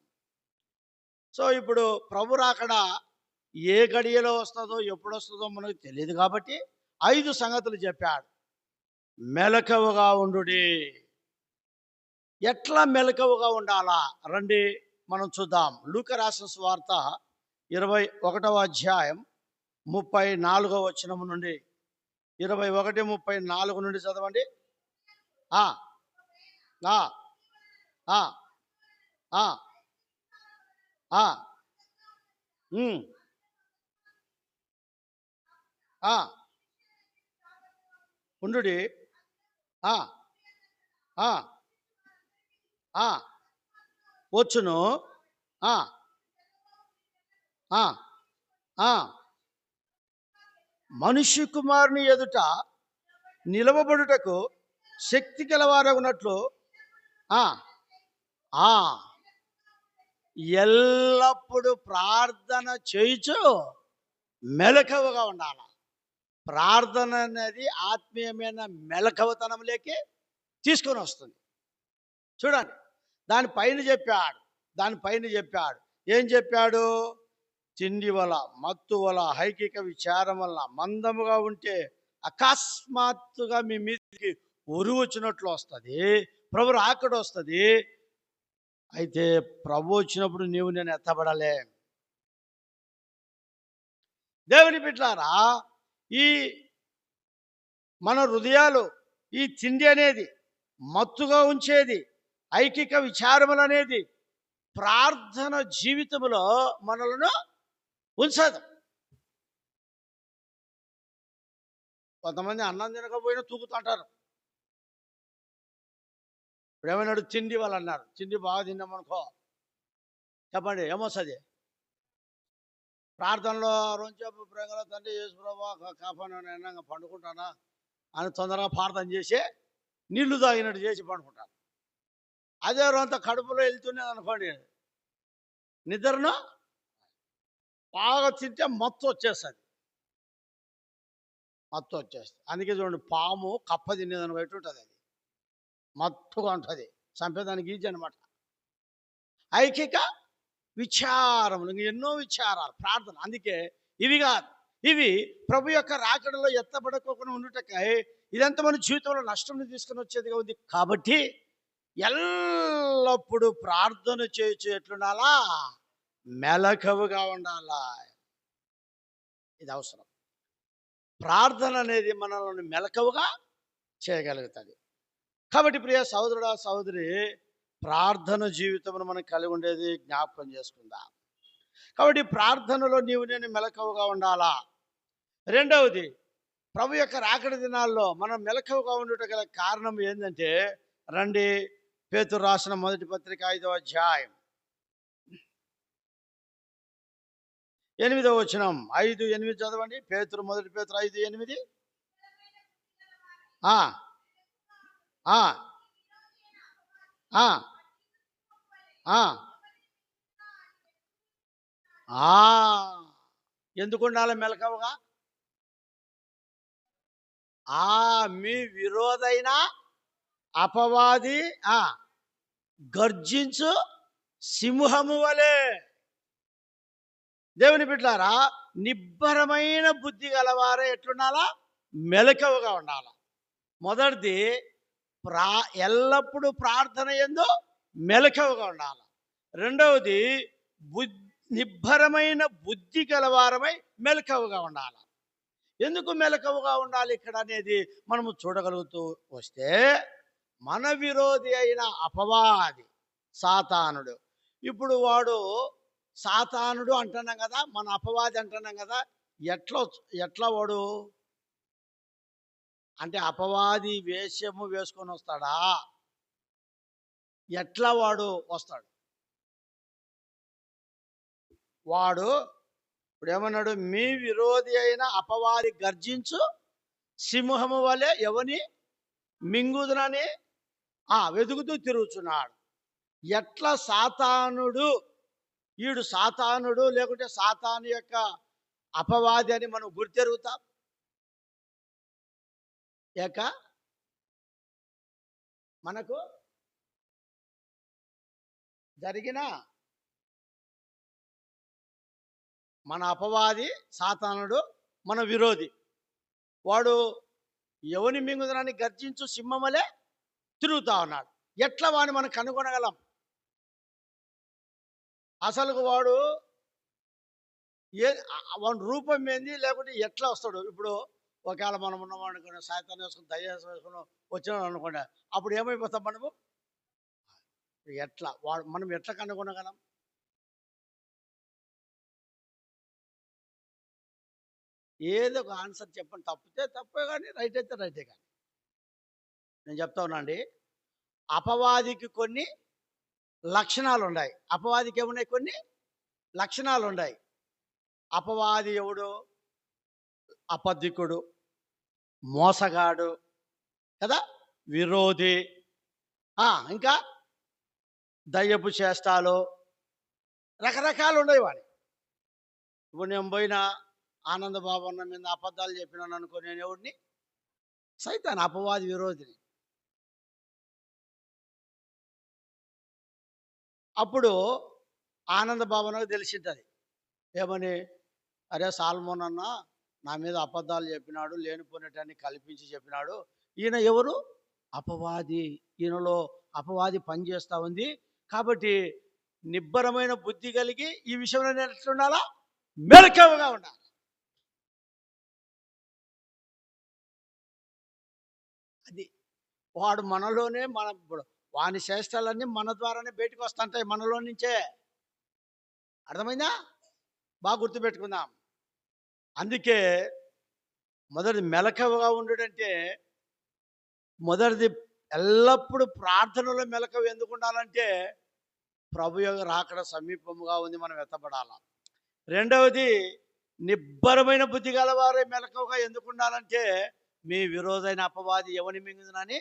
A: సో ఇప్పుడు ప్రభు రాకడ ఏ గడియలో వస్తుందో ఎప్పుడు వస్తుందో మనకు తెలియదు కాబట్టి 5 సంగతులు చెప్పాడు. మెలకువగా ఉండుడి. ఎట్లా మెలకువగా ఉండాలా రండి మనం చూద్దాం. లూకా రాసిన సువార్త 21వ అధ్యాయం 34వ వచనం నుండి 21:34 నుండి చదవండి. ఆ ఆ ఆ ఆ ఆ ఆ ఉండుడి. ఆ ఆ ఆ వచ్చును. ఆ ఆ ఆ మనుష్య కుమారుని ఎదుట నిలవబడుటకు శక్తి గలవారే ఉన్నట్లు ఆ ఆ ఎల్లప్పుడు ప్రార్థన చేయుచు మెలకువగా ఉండాలి. ప్రార్థన అనేది ఆత్మీయమైన మెలకువతనంలోకి తీసుకొని వస్తుంది. చూడండి, దానిపైన చెప్పాడు. ఏం చెప్పాడు? తిండి వల్ల, మత్తు వల్ల, హైకిక విచారం వల్ల మందముగా ఉంటే అకస్మాత్తుగా మీ మీదకి ఉరువు వచ్చినట్లు వస్తుంది. ప్రభు రాకడ వస్తుంది. అయితే ప్రభు వచ్చినప్పుడు నేను ఎత్తబడలే. దేవుని బిడ్డలారా, ఈ మన హృదయాలు ఈ తిండి అనేది, మత్తుగా ఉంచేది, ఐకిక విచారములు అనేది ప్రార్థన జీవితంలో మనలను ఉంచదు. కొంతమంది అన్నం తినకపోయినా తూగుతుంటారు. ఇప్పుడు ఏమన్నాడు? తిండి వాళ్ళు అన్నారు. తిండి బాగా తిన్నామనుకో, చెప్పండి ఏమొస్తుంది? ప్రార్థనలో రోజు ప్రేమలో తండ్రి యేసు ప్రభువా కాపాడినా పండుకుంటానా అని తొందరగా ప్రార్థన చేసి నీళ్లు తాగినట్టు చేసి పండుకుంటాను. అదే రోజంతా కడుపులో వెళ్తున్నది అనుకోండి, నిద్రను బాగా తింటే మత్తు వచ్చేస్తుంది. అందుకే చూడండి, పాము కప్ప తినేదాన్ని బయట ఉంటుంది. అది మత్తుగా ఉంటుంది, చంపేదానికి ఈజీ అనమాట. ఐకిక విచారములు, ఎన్నో విచారాలు, ప్రార్థన. అందుకే ఇవి ప్రభు యొక్క రాకడలో ఎత్తబడకోకుండా ఉండుటకై ఇదంతా మన జీవితంలో నష్టం తీసుకుని వచ్చేదిగా ఉంది. కాబట్టి ఎల్లప్పుడూ ప్రార్థన చేయొచ్చు. ఎట్లుండాలా? మెలకువగా ఉండాలా. ఇది అవసరం. ప్రార్థన అనేది మనల్ని మెలకువగా చేయగలుగుతుంది. కాబట్టి ప్రియ సహోదరుడా, సహోదరి, ప్రార్థన జీవితమును మనం కలిగి ఉండేది జ్ఞాపకం చేసుకుందాం. కాబట్టి ప్రార్థనలో నేను మెలకువగా ఉండాలా. రెండవది, ప్రభు యొక్క రాకడ దినాల్లో మనం మెలకువగా ఉండుట గల కారణం ఏంటంటే, రండి, పేతురు రాసిన మొదటి పత్రిక 5వ అధ్యాయం 8వ వచనం. 5:8 చదవండి. మొదటి పేతురు 5:8. ఎందుకు ఉండాలి మెలకువగా? మీ విరోధైన అపవాది గర్జించు సింహము వలె. దేవుని బిడ్డలారా, నిబ్బరమైన బుద్ధి గలవారే ఎట్లుండాలా? మెలకువగా ఉండాలా. మొదటిది, ఎల్లప్పుడూ ప్రార్థన యందు మెలకువగా ఉండాలి. రెండవది, నిబ్బరమైన బుద్ధి గలవారమై మెలకువగా ఉండాలి. ఎందుకు మెలకువగా ఉండాలి ఇక్కడ అనేది మనము చూడగలుగుతూ వస్తే, మన విరోధి అయిన అపవాది సాతానుడు. ఇప్పుడు వాడు సాతానుడు అంటున్నాం కదా, మన అపవాది అంటున్నాం కదా. ఎట్లా వాడు అంటే అపవాది వేషము వేసుకొని వస్తాడా? ఎట్లా వాడు వస్తాడు? వాడు ఇప్పుడు ఏమన్నాడు? మీ విరోధి అయిన అపవాది గర్జించు సింహము వలె ఎవని మింగుదునని వెతుకుతూ తిరుగుతున్నాడు. ఎట్లా సాతానుడు, ఈడు సాతానుడు లేకుంటే సాతాను యొక్క అపవాది అని మనం గుర్తెరుగుతాం. మనకు జరిగిన మన అపవాది సాతానుడు మన విరోధి. వాడు ఎవని మింగుదనాన్ని గర్జించు సింహమలే తిరుగుతా ఉన్నాడు. ఎట్లా వాడిని మనం కనుగొనగలం? అసలు వాడు వాడి రూపం ఏంది, లేకుంటే ఎట్లా వస్తాడు? ఇప్పుడు ఒకవేళ మనం ఉన్నామనుకోండి, సాతాను వేసుకుని దయ్యం వేసుకుని వచ్చినాడు అనుకోండి, అప్పుడు ఏమైపోతాం మనము? మనం ఎట్లా కనుగొనగలం? ఏదో ఒక ఆన్సర్ చెప్పండి. తప్పితే తప్పే కానీ రైట్ అయితే రైటే కానీ. నేను చెప్తా ఉన్నా అండి, అపవాదికి కొన్ని లక్షణాలు ఉన్నాయి. అపవాదికి ఏమున్నాయి? కొన్ని లక్షణాలు ఉన్నాయి. అపవాది ఎవడు? అబద్ధికుడు, మోసగాడు కదా. విరోధి, ఇంకా దయ్యపు చేష్టాలు, రకరకాలు ఉండేవి వాడి. ఇప్పుడు నేను పోయినా ఆనంద బాబు అన్న మీద అబద్ధాలు చెప్పినాను అనుకో, నేను ఎవడిని? సైతాన్, అపవాది, విరోధిని. అప్పుడు ఆనంద బాబునకు తెలిసింటది ఏమని, అరే సాల్మోన్ అన్న నా మీద అబద్ధాలు చెప్పినాడు, లేనిపోయినటాన్ని కల్పించి చెప్పినాడు. ఈయన ఎవరు? అపవాది. ఈయనలో అపవాది పనిచేస్తూ ఉంది. కాబట్టి నిబ్బరమైన బుద్ధి కలిగి ఈ విషయంలో నేను ఎట్లుండాలా? మెలకువగా ఉండాలి. అది వాడు మనలోనే, వాని చేష్టాలన్నీ మన ద్వారానే బయటకు వస్తుంటాయి, మనలో నుంచే. అర్థమైందా? బాగా గుర్తుపెట్టుకుందాం. అందుకే మొదటి మెలకువగా ఉండడంటే, మొదటిది ఎల్లప్పుడూ ప్రార్థనలో మెలకువ ఎందుకు ఉండాలంటే, ప్రభు యొక్క రాకడ సమీపముగా ఉంది, మనం ఎత్తబడాల. రెండవది, నిబ్బరమైన బుద్ధి గలవారే మెలకువగా ఎందుకు ఉండాలంటే, మీ విరోధైన అపవాది ఎవని మింగునని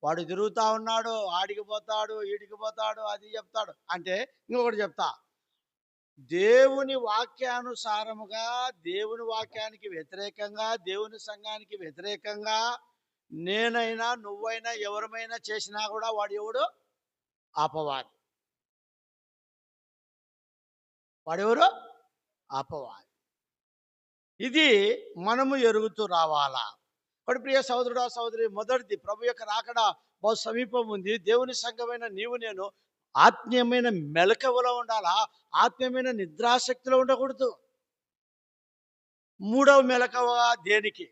A: వాడు తిరుగుతూ ఉన్నాడు, ఆడికి పోతాడు, ఈడికి పోతాడు, అది చెప్తాడు. అంటే ఇంకొకటి చెప్తా, దేవుని వాక్యానుసారముగా, దేవుని వాక్యానికి వ్యతిరేకంగా, దేవుని సంఘానికి వ్యతిరేకంగా నేనైనా నువ్వైనా ఎవరమైనా చేసినా కూడా వాడు ఎవడు? అపవాది. వాడెవరు? అపవాది. ఇది మనము ఎరుగుతూ రావాలా. ఇప్పుడు ప్రియ సహోదరుడు, సహోదరి, మొదటిది ప్రభు యొక్క రాకడ బహు సమీపం ఉంది. దేవుని సంఘమైన నీవు నేను ఆత్మీయమైన మెలకువలో ఉండాలా, ఆత్మీయమైన నిద్రాశక్తిలో ఉండకూడదు. మూడవ మెలకువ దేనికి?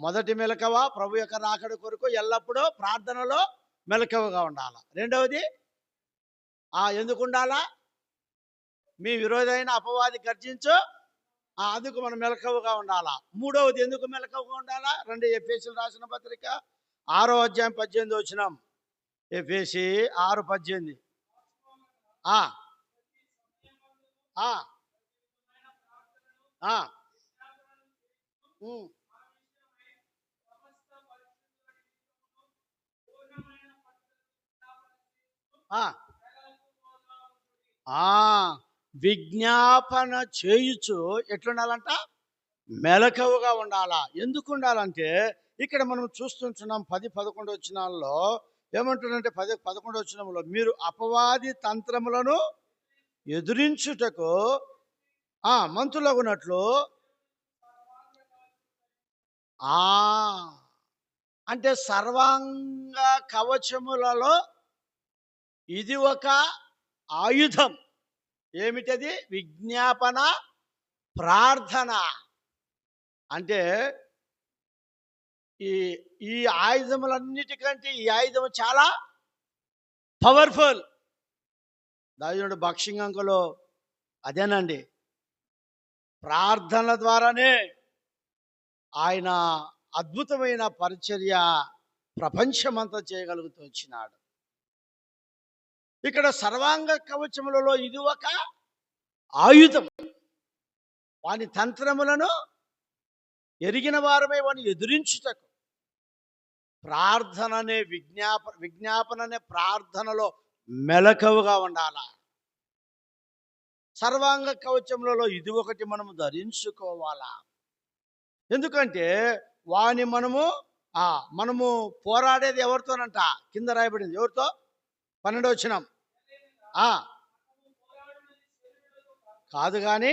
A: మొదటి మెలకువ ప్రభు యొక్క రాకడ కొరకు ఎల్లప్పుడూ ప్రార్థనలో మెలకువగా ఉండాలి. రెండవది, ఎందుకు ఉండాలా? మీ విరోధైన అపవాది గర్జించు, అందుకు మనం మెలకువగా ఉండాలా. మూడవది ఎందుకు మెలకువగా ఉండాలా? ఎఫెసీయులకు రాసిన పత్రిక 6వ అధ్యాయం 18 వచనం. ఎఫెసీ 6:18. విజ్ఞాపన చేయుచు ఎట్లుండాలంట? మెలకువగా ఉండాలా. ఎందుకు ఉండాలంటే, ఇక్కడ మనం చూస్తుంటున్నాం 10-11 వచనాల్లో ఏమంటుందంటే, 10-11 వచనంలో మీరు అపవాది తంత్రములను ఎదురించుటకు మంతులగునట్లు, అంటే సర్వాంగ కవచములలో ఇది ఒక ఆయుధం. ఏమిటది? విజ్ఞాపన ప్రార్థన. అంటే ఈ ఆయుధములన్నిటికంటే ఈ ఆయుధం చాలా పవర్ఫుల్. దావీదుడు భక్షింగంకులో అదేనండి, ప్రార్థనల ద్వారానే ఆయన అద్భుతమైన పరిచర్య ప్రపంచమంతా చేయగలుగుతూ వచ్చినాడు. ఇక్కడ సర్వాంగ కవచములలో ఇది ఒక ఆయుధం. వాని తంత్రములను ఎరిగిన వారమే వాని ఎదురించుటకు ప్రార్థననే విజ్ఞాపననే ప్రార్థనలో మెలకువగా ఉండాలా. సర్వాంగ కవచములలో ఇది ఒకటి మనము ధరించుకోవాలా. ఎందుకంటే వాని మనము పోరాడేది ఎవరితోనంట? కింద రాయబడింది. ఎవరితో? 12వ వచనం. కాదు కానీ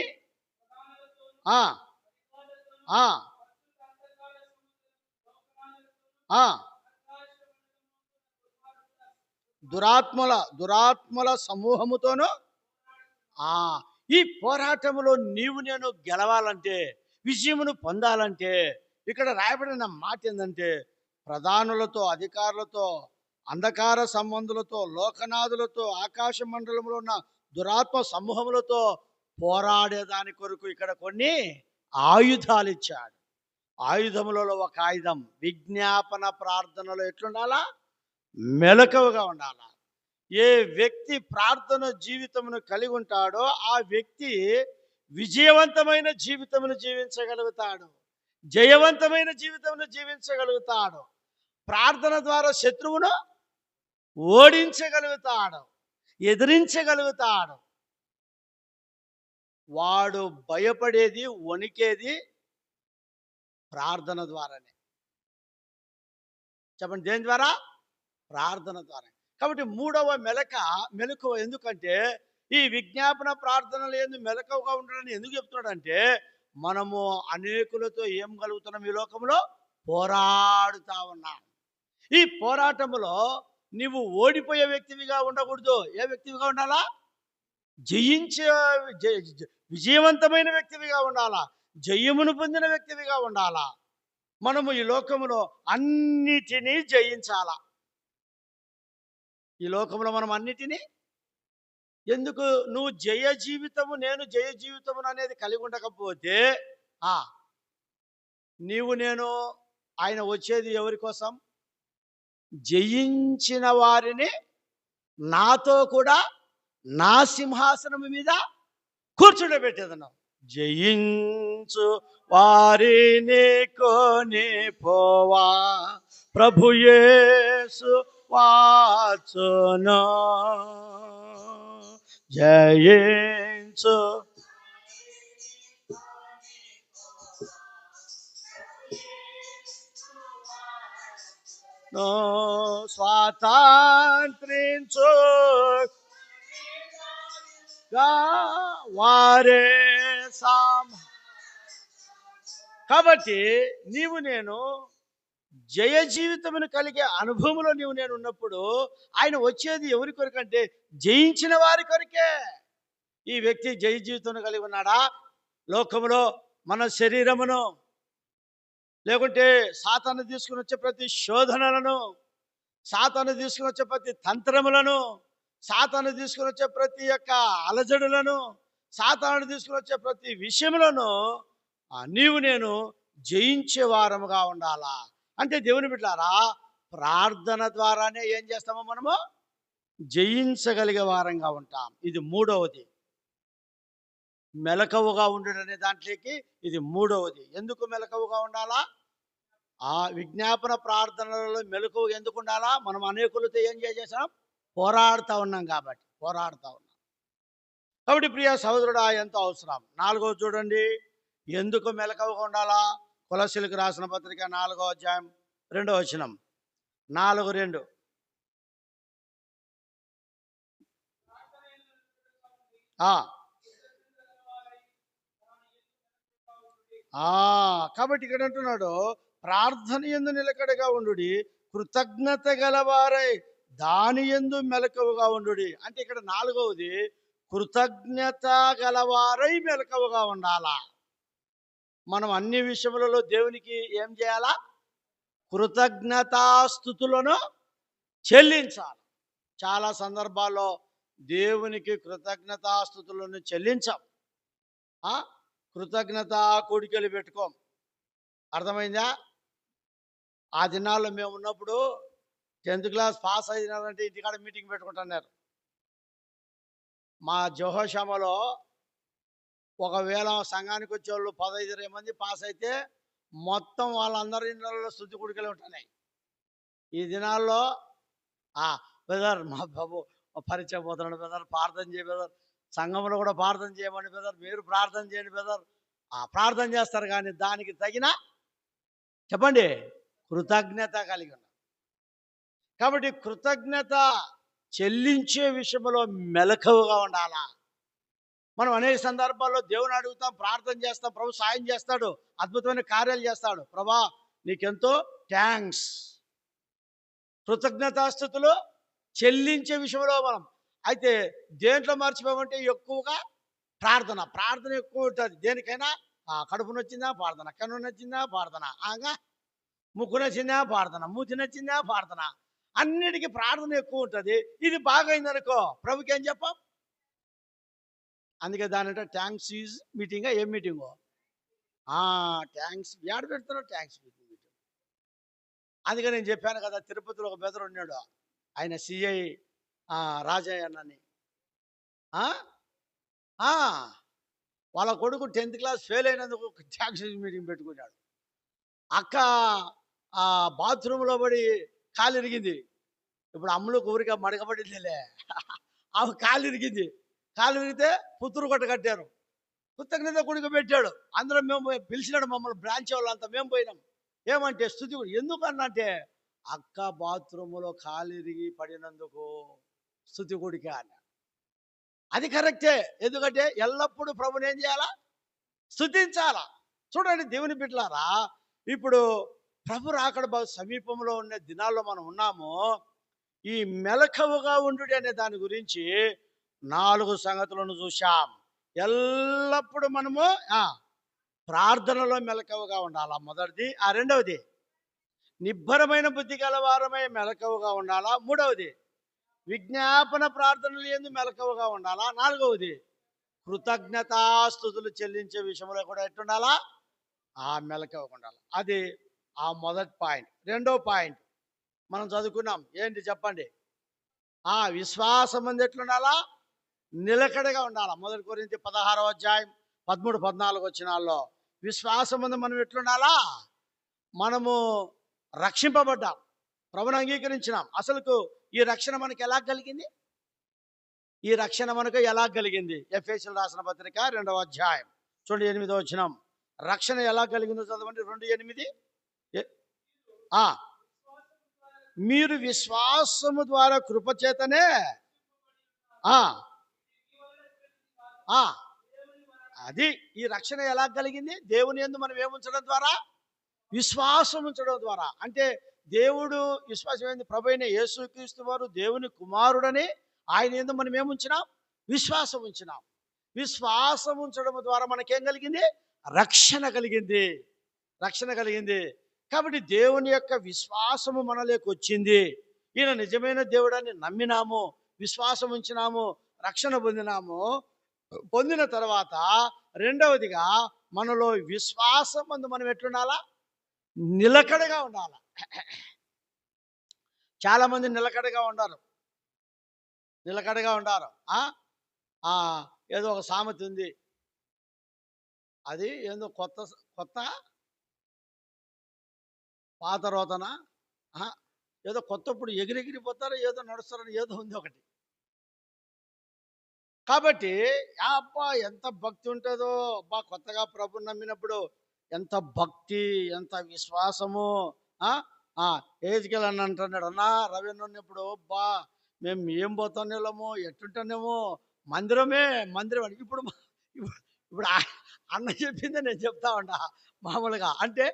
A: దురాత్మల సమూహముతోను. ఈ పోరాటములో నీవు నేను గెలవాలంటే, విజయమును పొందాలంటే, ఇక్కడ రాయబడిన మాట ఏంటంటే, ప్రధానులతో, అధికారులతో, అంధకార సంబంధులతో, లోకనాథులతో, ఆకాశ మండలంలో ఉన్న దురాత్మ సమూహములతో పోరాడేదాని కొరకు ఇక్కడ కొన్ని ఆయుధాలు ఇచ్చాడు. ఆయుధములలో ఒక ఆయుధం విజ్ఞాపన ప్రార్థనలో ఎట్లుండాలా? మెలకువగా ఉండాలా. ఏ వ్యక్తి ప్రార్థన జీవితమును కలిగి ఉంటాడో ఆ వ్యక్తి విజయవంతమైన జీవితమును జీవించగలుగుతాడు, జయవంతమైన జీవితమును జీవించగలుగుతాడు. ప్రార్థన ద్వారా శత్రువును ఓడించగలుగుతాడు, ఎదిరించగలుగుతాడు. వాడు భయపడేది, వణికేది ప్రార్థన ద్వారానే. చెప్పండి, దేని ద్వారా? ప్రార్థన ద్వారా. కాబట్టి మూడవ మెలకువ ఎందుకంటే, ఈ విజ్ఞాపన ప్రార్థనలు మెలకువగా ఉండడానికి ఎందుకు చెప్తున్నాడంటే, మనము అనేకులతో ఏం కలుగుతున్నాం? ఈ లోకంలో పోరాడుతా ఉన్నాం. ఈ పోరాటంలో నీవు ఓడిపోయే వ్యక్తివిగా ఉండకూడదు. ఏ వ్యక్తివిగా ఉండాలా? జయించే విజయవంతమైన వ్యక్తివిగా ఉండాలా, జయమును పొందిన వ్యక్తివిగా ఉండాలా. మనము ఈ లోకములో అన్నిటినీ జయించాలా. ఈ లోకంలో మనం అన్నిటినీ ఎందుకు? నువ్వు జయ జీవితము, నేను జయ జీవితము అనేది కలిగి ఉండకపోతే నేను ఆయన వచ్చేది ఎవరి కోసం? జయించిన వారిని నాతో కూడా నా సింహాసనం మీద కూర్చుండబెట్టేదన్నావు. జయించు వారిని కొని పోవా ప్రభు యేసు వాచును. జయించు స్వాతంత్రించు వారే కాబట్టి నేను జయ జీవితమును కలిగే అనుభవంలో నేను ఉన్నప్పుడు ఆయన వచ్చేది ఎవరి కొరకంటే జయించిన వారి కొరకే. ఈ వ్యక్తి జయ జీవితం కలిగి ఉన్నాడా? లోకములో మన శరీరమును, లేకుంటే సాతాను తీసుకుని వచ్చే ప్రతి శోధనలను, సాతాను తీసుకుని వచ్చే ప్రతి తంత్రములను, సాతాను తీసుకుని వచ్చే ప్రతి యొక్క అలజడులను, సాతాను తీసుకుని వచ్చే ప్రతి విషయములను నేను జయించే వారముగా ఉండాలా. అంటే దేవుని బిడ్డలారా, ప్రార్థన ద్వారానే ఏం చేస్తామో మనము జయించగలిగే వారంగా ఉంటాం. ఇది మూడవది. మెలకువగా ఉండడం అనే దాంట్లోకి ఇది మూడవది. ఎందుకు మెలకువగా ఉండాలా? ఆ విజ్ఞాపన ప్రార్థనలలో మెలకువ ఎందుకు ఉండాలా? మనం అనేకులతో ఏం చేసాం? పోరాడుతూ ఉన్నాం కాబట్టి పోరాడుతూ ఉన్నాం. కాబట్టి ప్రియ సహోదరుడా, ఎంతో అవసరం. నాలుగవది చూడండి, ఎందుకు మెలకువగా ఉండాలా? కొలస్సీలకు రాసిన పత్రిక 4వ అధ్యాయం 2వ వచనం. 4:2. కాబట్టి ఇక్కడ అంటున్నాడు, ప్రార్థన యందు నిలకడగా ఉండుడి, కృతజ్ఞత గలవారై దాని యందు మెలకువగా ఉండుడి. అంటే ఇక్కడ నాలుగవది, కృతజ్ఞత గలవారై మెలకువగా ఉండాలా. మనం అన్ని విషయములలో దేవునికి ఏం చేయాలా? కృతజ్ఞతాస్తుతులను చెల్లించాలి. చాలా సందర్భాల్లో దేవునికి కృతజ్ఞతాస్తుతులను చెల్లించాం. కృతజ్ఞత కోడికలు పెట్టుకోం. అర్థమైందా? ఆ దినాల్లో మేము ఉన్నప్పుడు 10th క్లాస్ పాస్ అయినారంటే ఇంటికాడ మీటింగ్ పెట్టుకుంటున్నారు. మా జోహోషామలో ఒకవేళ సంఘానికి వచ్చేవాళ్ళు 15-20 మంది పాస్ అయితే మొత్తం వాళ్ళందరి ఇళ్ళల్లో స్తుతి కుడికలు ఉంటున్నాయి. ఈ దినాల్లో బ్రదర్, మా బాబు పరిచయం పోతున్నాడు బ్రదర్, ప్రార్థన చేయ బ్రదర్, సంఘంలో కూడా ప్రార్థన చేయమని బ్రదర్, మీరు ప్రార్థన చేయండి బ్రదర్. ప్రార్థన చేస్తారు, కానీ దానికి తగిన చెప్పండి కృతజ్ఞత కలిగి ఉన్నారు. కాబట్టి కృతజ్ఞత చెల్లించే విషయంలో మెలకువగా ఉండాలా. మనం అనేక సందర్భాల్లో దేవుని అడుగుతాం, ప్రార్థన చేస్తాం, ప్రభు సాయం చేస్తాడు, అద్భుతమైన కార్యాలు చేస్తాడు. ప్రభా నీకెంతో థ్యాంక్స్. కృతజ్ఞతాస్తుతులు చెల్లించే విషయంలో మనం అయితే దేంట్లో మర్చిపోమంటే ఎక్కువగా ప్రార్థన ఎక్కువ ఉంటుంది. దేనికైనా కడుపు నొచ్చిందా ప్రార్థన, కన్ను నచ్చిందా ప్రార్థన, ముక్కు నచ్చిందా ప్రార్థన, మూతి నచ్చిందా ప్రార్థన, అన్నిటికీ ప్రార్థన ఎక్కువ ఉంటుంది. ఇది బాగైందనుకో ప్రభుకి ఏం చెప్పాం? అందుకే దాని అంటే థ్యాంక్స్ ఈజ్ మీటింగా. ఏం మీటింగు? థ్యాంక్స్ యాడ్ పెడుతున్నావు, థ్యాంక్స్ మీటింగ్. అందుకే నేను చెప్పాను కదా, తిరుపతిలో ఒక బెదరు ఉన్నాడు, ఆయన సిఐ రాజయ్య అన్నని. వాళ్ళ కొడుకు 10th క్లాస్ ఫెయిల్ అయినందుకు థ్యాంక్స్ మీటింగ్ పెట్టుకున్నాడు. అక్క ఆ బాత్రూంలో పడి కాలు ఇరిగింది. ఇప్పుడు అమ్మలో ఊరికే మడకబడిందిలే. ఆమె కాలు ఇరిగింది. కాలు ఇరిగితే పుత్తూరు కొట్ట కట్టారు. కృతజ్ఞత కూడిక పెట్టాడు. అందరం మేము పిలిచినాడు మమ్మల్ని బ్రాంచ్ వాళ్ళంతా మేము పోయినాం. ఏమంటే స్తుతి ఎందుకన్నంటే అక్క బాత్రూములో కాలు ఇరిగి పడినందుకు స్తుతి కూడిక అన్న. అది కరెక్టే. ఎందుకంటే ఎల్లప్పుడూ ప్రభుని ఏం చేయాలా? స్తుతించాలా. చూడండి దేవుని బిడ్డలారా, ఇప్పుడు ప్రభు రాకడ సమీపంలో ఉన్న దినాల్లో మనం ఉన్నాము. ఈ మెలకువగా ఉండుడి అనే దాని గురించి 4 సంగతులను చూశాం. ఎల్లప్పుడూ మనము ప్రార్థనలో మెలకువగా ఉండాలా మొదటిది. రెండవది నిబ్బరమైన బుద్ధి గలవారమై మెలకువగా ఉండాలా. మూడవది విజ్ఞాపన ప్రార్థనలు యందు మెలకువగా ఉండాలా. నాలుగవది కృతజ్ఞతాస్తుతులు చెల్లించే విషయంలో కూడా ఎట్టుండాలా? మెలకువగా ఉండాలి. అది మొదటి పాయింట్. రెండో పాయింట్ మనం చదువుకున్నాం. ఏంటి చెప్పండి? విశ్వాసం అందు ఎట్లుండాలా? నిలకడగా ఉండాలా. 1 కొరింథీ 16వ అధ్యాయం 13, 14 వచనాల్లో విశ్వాసం అందు మనం ఎట్లుండాలా? మనము రక్షింపబడ్డాం, ప్రభుని అంగీకరించినాం. అసలుకు ఈ రక్షణ మనకు ఎలా కలిగింది? ఈ రక్షణ మనకు ఎలా కలిగింది? ఎఫెసీయులకు రాసిన పత్రిక 2వ అధ్యాయం చూడండి 8వ వచనం. రక్షణ ఎలా కలిగిందో చదవండి. 2:8. మీరు విశ్వాసము ద్వారా కృపచేతనే అది ఈ రక్షణ ఎలా కలిగింది? దేవుని యందు మనం ఏముంచడం ద్వారా? విశ్వాసం ఉంచడం ద్వారా. అంటే దేవుడు విశ్వాసం ఏంది? ప్రభు అయిన యేసుక్రీస్తు వారు దేవుని కుమారుడని ఆయన యందు మనం ఏముంచినాం? విశ్వాసం ఉంచినాం. విశ్వాసం ఉంచడం ద్వారా మనకేం కలిగింది? రక్షణ కలిగింది. రక్షణ కలిగింది. కాబట్టి దేవుని యొక్క విశ్వాసము మనలోకి వచ్చింది. ఈయన నిజమైన దేవుడని నమ్మినాము, విశ్వాసం ఉంచినాము, రక్షణ పొందినాము. పొందిన తర్వాత రెండవదిగా మనలో విశ్వాసం అందు మనం ఎట్లుండాలా? నిలకడగా ఉండాలి. చాలా మంది నిలకడగా ఉండారు. ఏదో ఒక సామెత ఉంది. అది ఏదో కొత్త పాత రోతన ఏదో కొత్తప్పుడు ఎగిరిపోతారు, ఏదో నడుస్తారని ఏదో ఉంది ఒకటి. కాబట్టి అబ్బా ఎంత భక్తి ఉంటుందో, కొత్తగా ప్రభుని నమ్మినప్పుడు ఎంత భక్తి, ఎంత విశ్వాసము. ఏజ్కెళ్ళి అని అంటున్నాడు, రవి ఉన్నప్పుడు మేము ఏం పోతానేమో, ఎట్టుంటానేమో, మందిరం. ఇప్పుడు అన్న చెప్పిందే నేను చెప్తా ఉంటా మామూలుగా. అంటే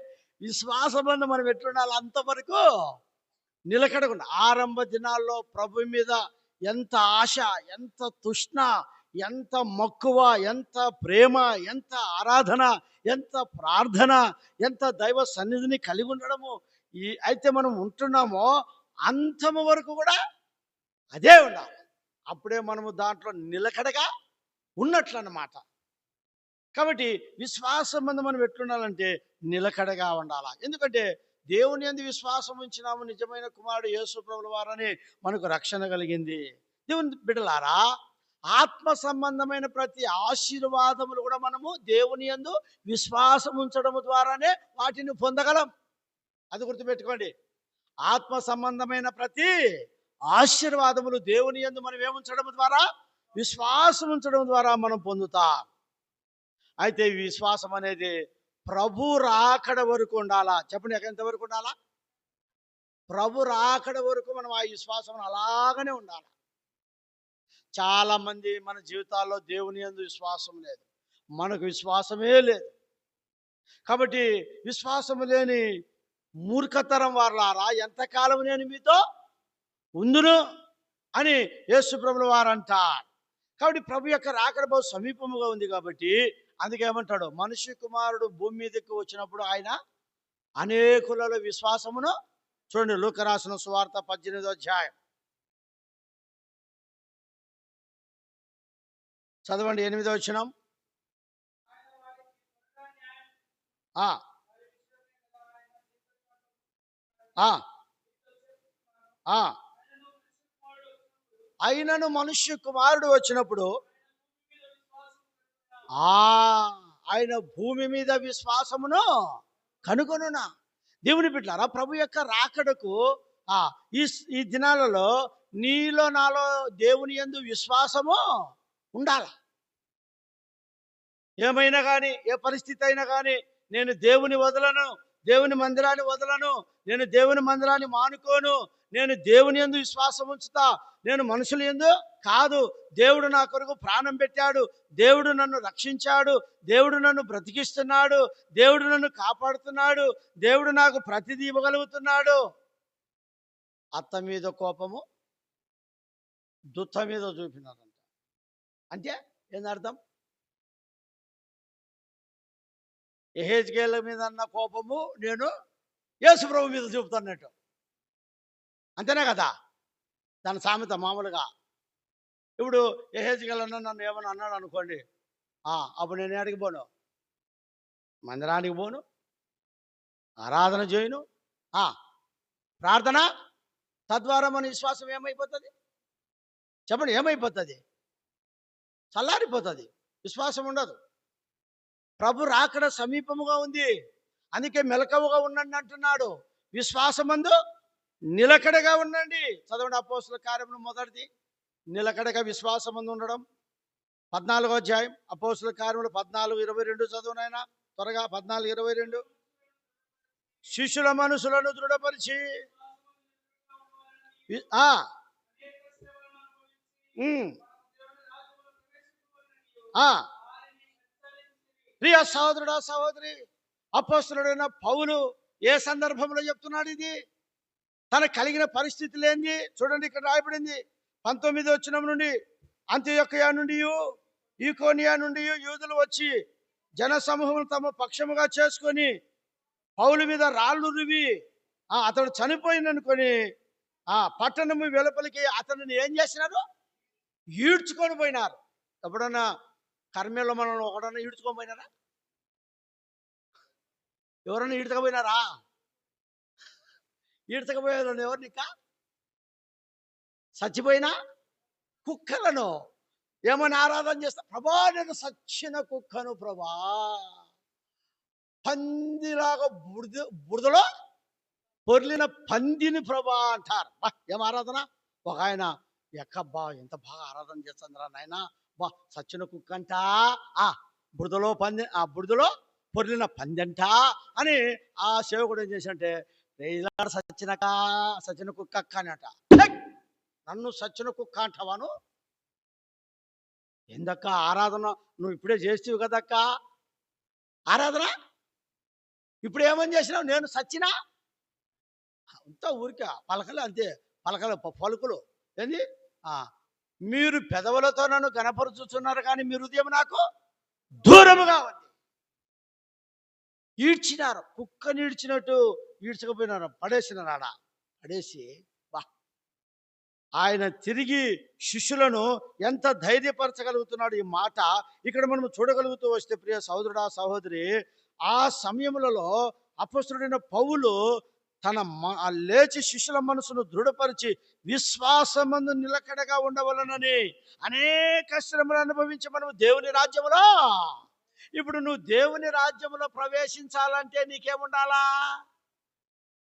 A: విశ్వాసబంధం మనం ఎట్లుండాలి? అంతవరకు నిలకడకుండా. ఆరంభ దినాల్లో ప్రభు మీద ఎంత ఆశ, ఎంత తృష్ణ, ఎంత మక్కువ, ఎంత ప్రేమ, ఎంత ఆరాధన, ఎంత ప్రార్థన, ఎంత దైవ సన్నిధిని కలిగి ఉండడము అయితే మనం ఉంటున్నామో అంతము వరకు కూడా అదే ఉండాలి. అప్పుడే మనము దాంట్లో నిలకడగా ఉన్నట్లు అన్నమాట. కాబట్టి విశ్వాసం మందు మనం ఎట్లుండాలంటే నిలకడగా ఉండాలా. ఎందుకంటే దేవుని యందు విశ్వాసం ఉంచినాము, నిజమైన కుమారుడు యేసు ప్రభుల వారని మనకు రక్షణ కలిగింది. దేవుని బిడ్డలారా, ఆత్మ సంబంధమైన ప్రతి ఆశీర్వాదములు కూడా మనము దేవుని యందు విశ్వాసం ఉంచడం ద్వారానే వాటిని పొందగలం. అది గుర్తుపెట్టుకోండి. ఆత్మ సంబంధమైన ప్రతి ఆశీర్వాదములు దేవుని యందు మనం ఏముంచడం ద్వారా? విశ్వాసం ఉంచడం ద్వారా మనం పొందుతాం. అయితే ఈ విశ్వాసం అనేది ప్రభు రాకడ వరకు ఉండాలా. చెప్పండి, ఎంతవరకు ఉండాలా? ప్రభు రాకడ వరకు మనం ఆ విశ్వాసం అలాగనే ఉండాలి. చాలా మంది మన జీవితాల్లో దేవుని యందు విశ్వాసం లేదు, మనకు విశ్వాసమే లేదు. కాబట్టి విశ్వాసం లేని మూర్ఖతరం వారులారా, ఎంతకాలం నేను మీతో ఉందును అని యేసు ప్రభుల వారు అంటారు. కాబట్టి ప్రభు యొక్క రాకడ బహు సమీపముగా ఉంది. కాబట్టి అందుకేమంటాడు, మనిషి కుమారుడు భూమి మీదకి వచ్చినప్పుడు ఆయన అనేకులలో విశ్వాసమును. చూడండి, లూకా రాసిన సువార్త 18వ అధ్యాయం చదవండి, 8వ వచనం. అయినను మనుష్య కుమారుడు వచ్చినప్పుడు ఆయన భూమి మీద విశ్వాసమును కనుగొనునా. దేవుని బిడ్డలారా, ప్రభు యొక్క రాకడకు ఆ ఈ ఈ దినాలలో నీలో నాలో దేవుని యందు విశ్వాసము ఉండాలి. ఏమైనా కానీ, ఏ పరిస్థితి అయినా కానీ, నేను దేవుని వదలను, దేవుని మందిరాన్ని వదలను, నేను దేవుని మందిరాన్ని మానుకోను, నేను దేవుని యందు విశ్వాసం ఉంచుతా, నేను మనుషుల యందు కాదు. దేవుడు నా కొరకు ప్రాణం పెట్టాడు, దేవుడు నన్ను రక్షించాడు, దేవుడు నన్ను బ్రతికిస్తున్నాడు, దేవుడు నన్ను కాపాడుతున్నాడు, దేవుడు నాకు ప్రతిదీ ఇవ్వగలుగుతున్నాడు. అత్త మీద కోపము దుత్త మీద చూపినారంట. అంటే ఏందర్థం? యెహెజ్కేలు మీద అన్న కోపము నేను యేసు ప్రభు మీద చూపుతున్నట్టు, అంతేనే కదా దాని సామెత. మామూలుగా ఇప్పుడు యెహెజ్కేలు నన్ను ఏమన్నా అన్నాడు అనుకోండి, అప్పుడు నేను ఎక్కడికి పోను, మందిరానికి పోను, ఆరాధన చేయను, ప్రార్థన తద్వారా మన విశ్వాసం ఏమైపోతుంది చెప్పండి? ఏమైపోతుంది? చల్లారిపోతుంది, విశ్వాసం ఉండదు. ప్రభు రాకడ సమీపముగా ఉంది, అందుకే మెలకువగా ఉండండి అంటున్నాడు. విశ్వాసమందు నిలకడగా ఉండండి. చదవండి అపోస్తలుల కార్యములు మొదటిది, నిలకడగా విశ్వాసమందు ఉండడం. 14వ అధ్యాయం అపోస్తలుల కార్యములు 14:22 చదువునైనా త్వరగా. 14:22 శిష్యుల మనసులను దృఢపరిచి ప్రియ సహోదరుడా సహోదరి, అపోస్తలుడైన పౌలు ఏ సందర్భంలో చెప్తున్నాడు ఇది? తనకు కలిగిన పరిస్థితులు ఏంది చూడండి. ఇక్కడ రాయబడింది 19వ వచనం నుండి, అంతియొక్కయ నుండి ఈకోనియా నుండి యూదులు వచ్చి జన సమూహం తమ పక్షముగా చేసుకొని పౌలు మీద రాళ్ళు రువి అతడు చనిపోయిందనుకొని పట్టణము వెలుపలికి అతనిని ఏం చేసినారు? ఈడ్చుకొని పోయినారు. ఎప్పుడన్నా కర్మేలో మనం ఒకడన్నా ఈడ్చుకొని పోయినారా? ఎవరన్నా ఈడ్చకపోయినారా? ఈడ్చకపోయారు ఎవరిని? ఇంకా చచ్చిపోయినా కుక్కలను ఏమని ఆరాధన చేస్తా? ప్రభా నేను సచ్చిన కుక్కను ప్రభా, పందిలాగా బురదలో పొర్లిన పందిని ప్రభా అంటారు. ఏం ఆరాధన! ఒక ఆయన ఎక్కబ్బా ఎంత బాగా ఆరాధన చేస్తుందిరా నాయన, బా సచ్చిన కుక్క అంట, బురదలో పంది, బురదలో పొర్లిన పంది అంట అని ఆ సేవకుడు ఏం చేశాడంటే, సచ్చిన కుక్క అక్క అని అంట. నన్ను సచ్చిన కుక్క అంటావాను? ఏందక్క ఆరాధన నువ్వు ఇప్పుడే చేస్తావు కదక్క ఆరాధన, ఇప్పుడు ఏమని చేసినావు? నేను సచ్చినా అంతా ఊరికే పలకలు, అంతే పలుకులు ఏంది? మీరు పెదవులతో నన్ను గణపరుచుతున్నారు కానీ మీ హృదయం నాకు దూరముగా ఉంది. ఈడ్చినారు, కుక్కని ఈడ్చినట్టు ఈడ్చకపోయినారు, పడేసినారు. ఆడ పడేసి ఆయన తిరిగి శిష్యులను ఎంత ధైర్యపరచగలుగుతున్నాడు. ఈ మాట ఇక్కడ మనం చూడగలుగుతూ వస్తే ప్రియ సహోదరుడా సహోదరి, ఆ సమయములలో అపొస్తలుడైన పౌలు తన లేచి శిష్యుల మనసును దృఢపరిచి విశ్వాసమందు నిలకడగా ఉండవలనని అనేక శ్రమలు అనుభవించి మనము దేవుని రాజ్యములో, ఇప్పుడు నువ్వు దేవుని రాజ్యములో ప్రవేశించాలంటే నీకేముండాలా?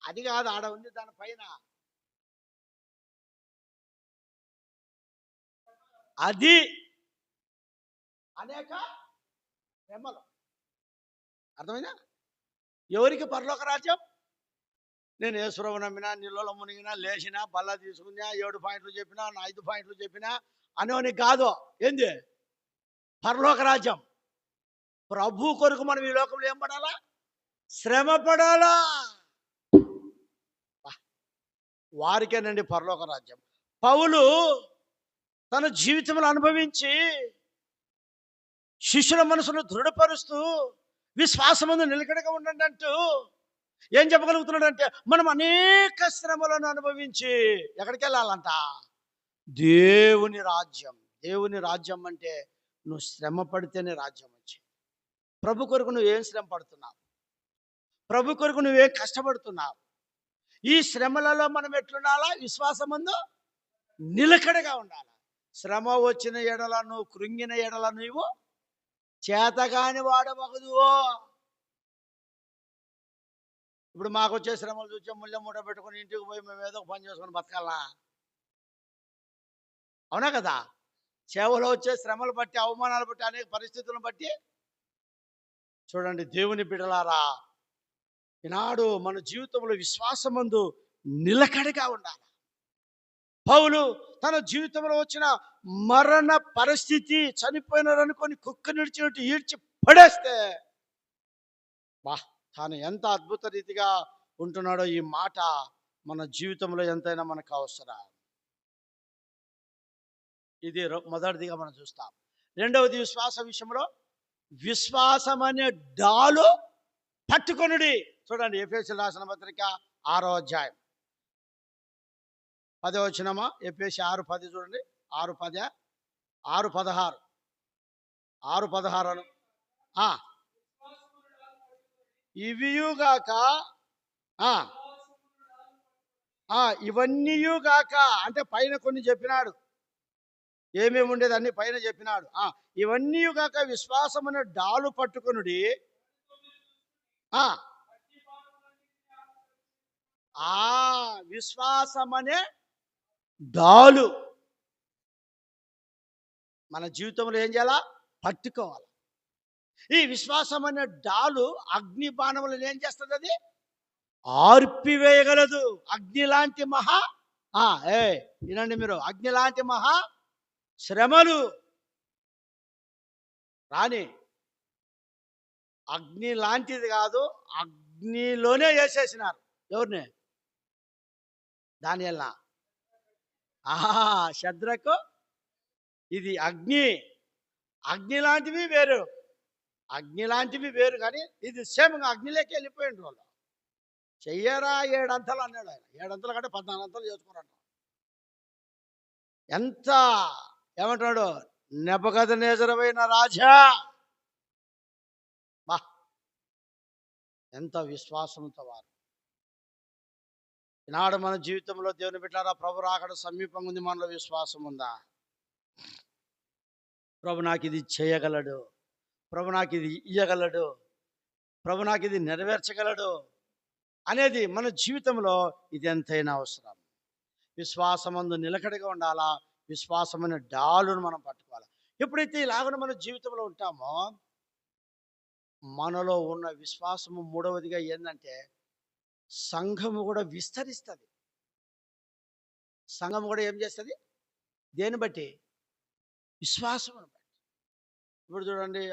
A: అది కాదు, ఆడ ఉంది దానిపైన. అది అనేక శ్రమలు. అర్థమైందా? ఎవరికి పరలోక రాజ్యం? నేను యేసుప్రభువు నమ్మినా, నీళ్ళలో మునిగినా, లేచినా, బల్ల తీసుకున్నా, 7 పాయింట్లు చెప్పినా, 5 పాయింట్లు చెప్పినా అనేవని కాదు. ఏంది పరలోక రాజ్యం? ప్రభు కొరకు మనం ఈ లోకంలో ఏం పడాలా? శ్రమ పడాలా. వారికేనండి పరలోక రాజ్యం. పౌలు తన జీవితంలో అనుభవించి శిష్యుల మనసును దృఢపరుస్తూ విశ్వాసమందు నిలకడగా ఉండండి అంటూ ఏం చెప్పగలుగుతున్నాడంటే, మనం అనేక శ్రమలను అనుభవించి ఎక్కడికి వెళ్ళాలంట? దేవుని రాజ్యం. దేవుని రాజ్యం అంటే నువ్వు శ్రమ పడితేనే రాజ్యం వచ్చి. ప్రభు కొరకు నువ్వేం శ్రమ పడుతున్నావు? ప్రభు కొరకు నువ్వేం కష్టపడుతున్నావు? ఈ శ్రమలలో మనం ఎట్లుండాలా? విశ్వాసమందు నిలకడగా ఉండాలి. శ్రమ వచ్చిన ఎడల నువ్వు కృంగిన ఎడల నువ్వు చేతగాని వాడవగదు. ఇప్పుడు మాకు వచ్చే శ్రమలు చూసే ముళ్ళ మూట పెట్టుకుని ఇంటికి పోయి మేము ఏదో ఒక పని చేసుకొని బతకాలా? అవునా కదా? సేవలో వచ్చే శ్రమలు బట్టి, అవమానాలు బట్టి, అనేక పరిస్థితులను బట్టి చూడండి దేవుని బిడ్డలారా, ఈనాడు మన జీవితంలో విశ్వాసమందు నిలకడగా ఉండాలి. పౌలు తన జీవితంలో వచ్చిన మరణ పరిస్థితి, చనిపోయినారనుకొని కుక్క నిడిచినట్టు ఈడ్చి పడేస్తే బా తాను ఎంత అద్భుత రీతిగా ఉంటున్నాడో ఈ మాట మన జీవితంలో ఎంతైనా మనకు అవసరం. ఇది మొదటిదిగా మనం చూస్తాం. రెండవది విశ్వాస విషయంలో, విశ్వాసం అనే డాలు పట్టుకొనుడి. చూడండి ఎఫెసీయులకు రాసిన పత్రిక 6వ అధ్యాయం 10వ వచనమా? ఎఫెసీ 6:10 చూడండి. 6:10 6:16 6:16 ఇవియుగాక ఇవన్నీయుగాక అంటే పైన కొన్ని చెప్పినాడు, ఏమేమి ఉండేది అన్ని పైన చెప్పినాడు. ఇవన్నీయుగాక విశ్వాసమున డాలు పట్టుకొనుడి. విశ్వాసమనే డాలు మన జీవితంలో ఏం చేయాలా? పట్టుకోవాలి. ఈ విశ్వాసం అనే డాలు అగ్ని బాణములను ఏం చేస్తుంది? అది ఆర్పివేయగలదు. అగ్ని లాంటి మహా వినండి మీరు, అగ్ని లాంటి మహా శ్రమలు రాని, అగ్ని లాంటిది కాదు, అగ్నిలోనే వేసేసినారు. ఎవరిని? దానియేలును. శద్రకు ఇది అగ్ని. అగ్ని లాంటివి వేరు, అగ్ని లాంటివి వేరు, కానీ ఇది సేమ్గా అగ్నిలోకి వెళ్ళిపోయింది. వాళ్ళు చెయ్యరా 7 అంతలు అన్నాడు ఆయన. 7 అంతలు కంటే 14 అంతలు చేసుకున్నాడు. ఎంత ఏమంటాడు? నెబుకద్నెజరైన రాజా, బా ఎంత విశ్వాసంతో వారు. ఈనాడు మన జీవితంలో దేవుని బిడ్డలారా, ప్రభు రాకడ సమీపంగా ఉంది. మనలో విశ్వాసం ఉందా? ప్రభు నాకు ఇది చేయగలడు, ప్రభు నాకు ఇది ఇయ్యగలడు, ప్రభు నాకు ఇది నెరవేర్చగలడు అనేది మన జీవితంలో ఇది ఎంతైనా అవసరం. విశ్వాసమందు నిలకడగా ఉండాలా. విశ్వాసమైన డాలును మనం పట్టుకోవాలి. ఎప్పుడైతే ఇలాగ మన జీవితంలో ఉంటామో, మనలో ఉన్న విశ్వాసము మూడవదిగా ఏంటంటే, సంఘము కూడా విస్తరిస్తుంది. సంఘము కూడా ఏం చేస్తుంది? దేని బట్టి? విశ్వాసమును బట్టి. ఇప్పుడు చూడండి,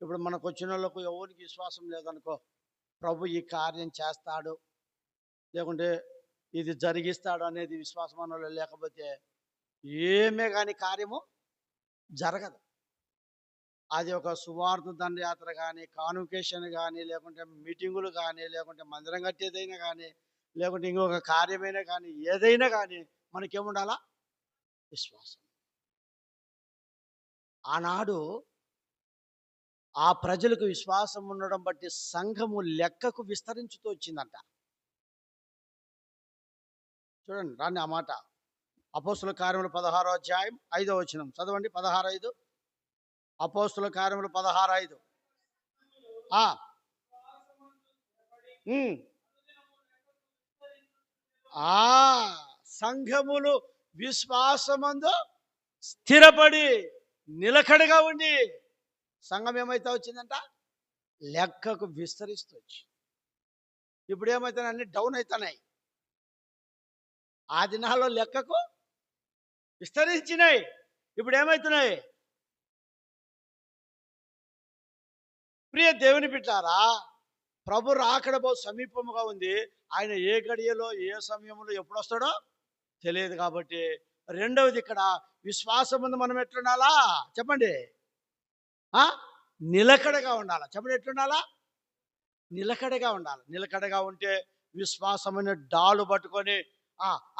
A: ఇప్పుడు మనకు వచ్చిన వాళ్ళకు ఎవరికి విశ్వాసం లేదనుకో, ప్రభు ఈ కార్యం చేస్తాడు లేకుంటే ఇది జరిగిస్తాడు అనేది విశ్వాసం అన్నలో లేకపోతే ఏమే కానీ కార్యము జరగదు. అది ఒక సువార్త దండయాత్ర కానీ, కాన్వకేషన్ కానీ, లేకుంటే మీటింగులు కానీ, లేకుంటే మందిరం కట్టేదైనా కానీ, లేకుంటే ఇంకొక కార్యమైనా కానీ, ఏదైనా కానీ మనకేముండాలా? విశ్వాసం. ఆనాడు ఆ ప్రజలకు విశ్వాసం ఉండడం బట్టి సంఘము లెక్కకు విస్తరించుతూ వచ్చిందంట. చూడండి రాని ఆ మాట. అపోస్తుల కార్యములు 16వ అధ్యాయం 5వ వచనం చదవండి. 16:5. అపోస్తుల కార్యములు 16:5. సంఘములు విశ్వాసమందు స్థిరపడి నిలకడగా ఉండి, సంఘం ఏమైతే వచ్చిందంట? లెక్కకు విస్తరిస్తూ వచ్చి. ఇప్పుడు ఏమైతే అన్ని డౌన్ అవుతున్నాయి. ఆ దినాల్లో లెక్కకు విస్తరించినాయి. ఇప్పుడు ఏమవుతున్నాయి? ప్రియ దేవుని బిడ్డలారా, ప్రభు రాకడ బహు సమీపముగా ఉంది. ఆయన ఏ గడియలో ఏ సమయంలో ఎప్పుడు వస్తాడో తెలియదు. కాబట్టి రెండవది ఇక్కడ విశ్వాసం ముందు మనం ఎట్లుండాలా? చెప్పండి. నిలకడగా ఉండాలా. చెప్పండి, ఎట్లుండాలా? నిలకడగా ఉండాలి. నిలకడగా ఉంటే విశ్వాసమైన డాలు పట్టుకొని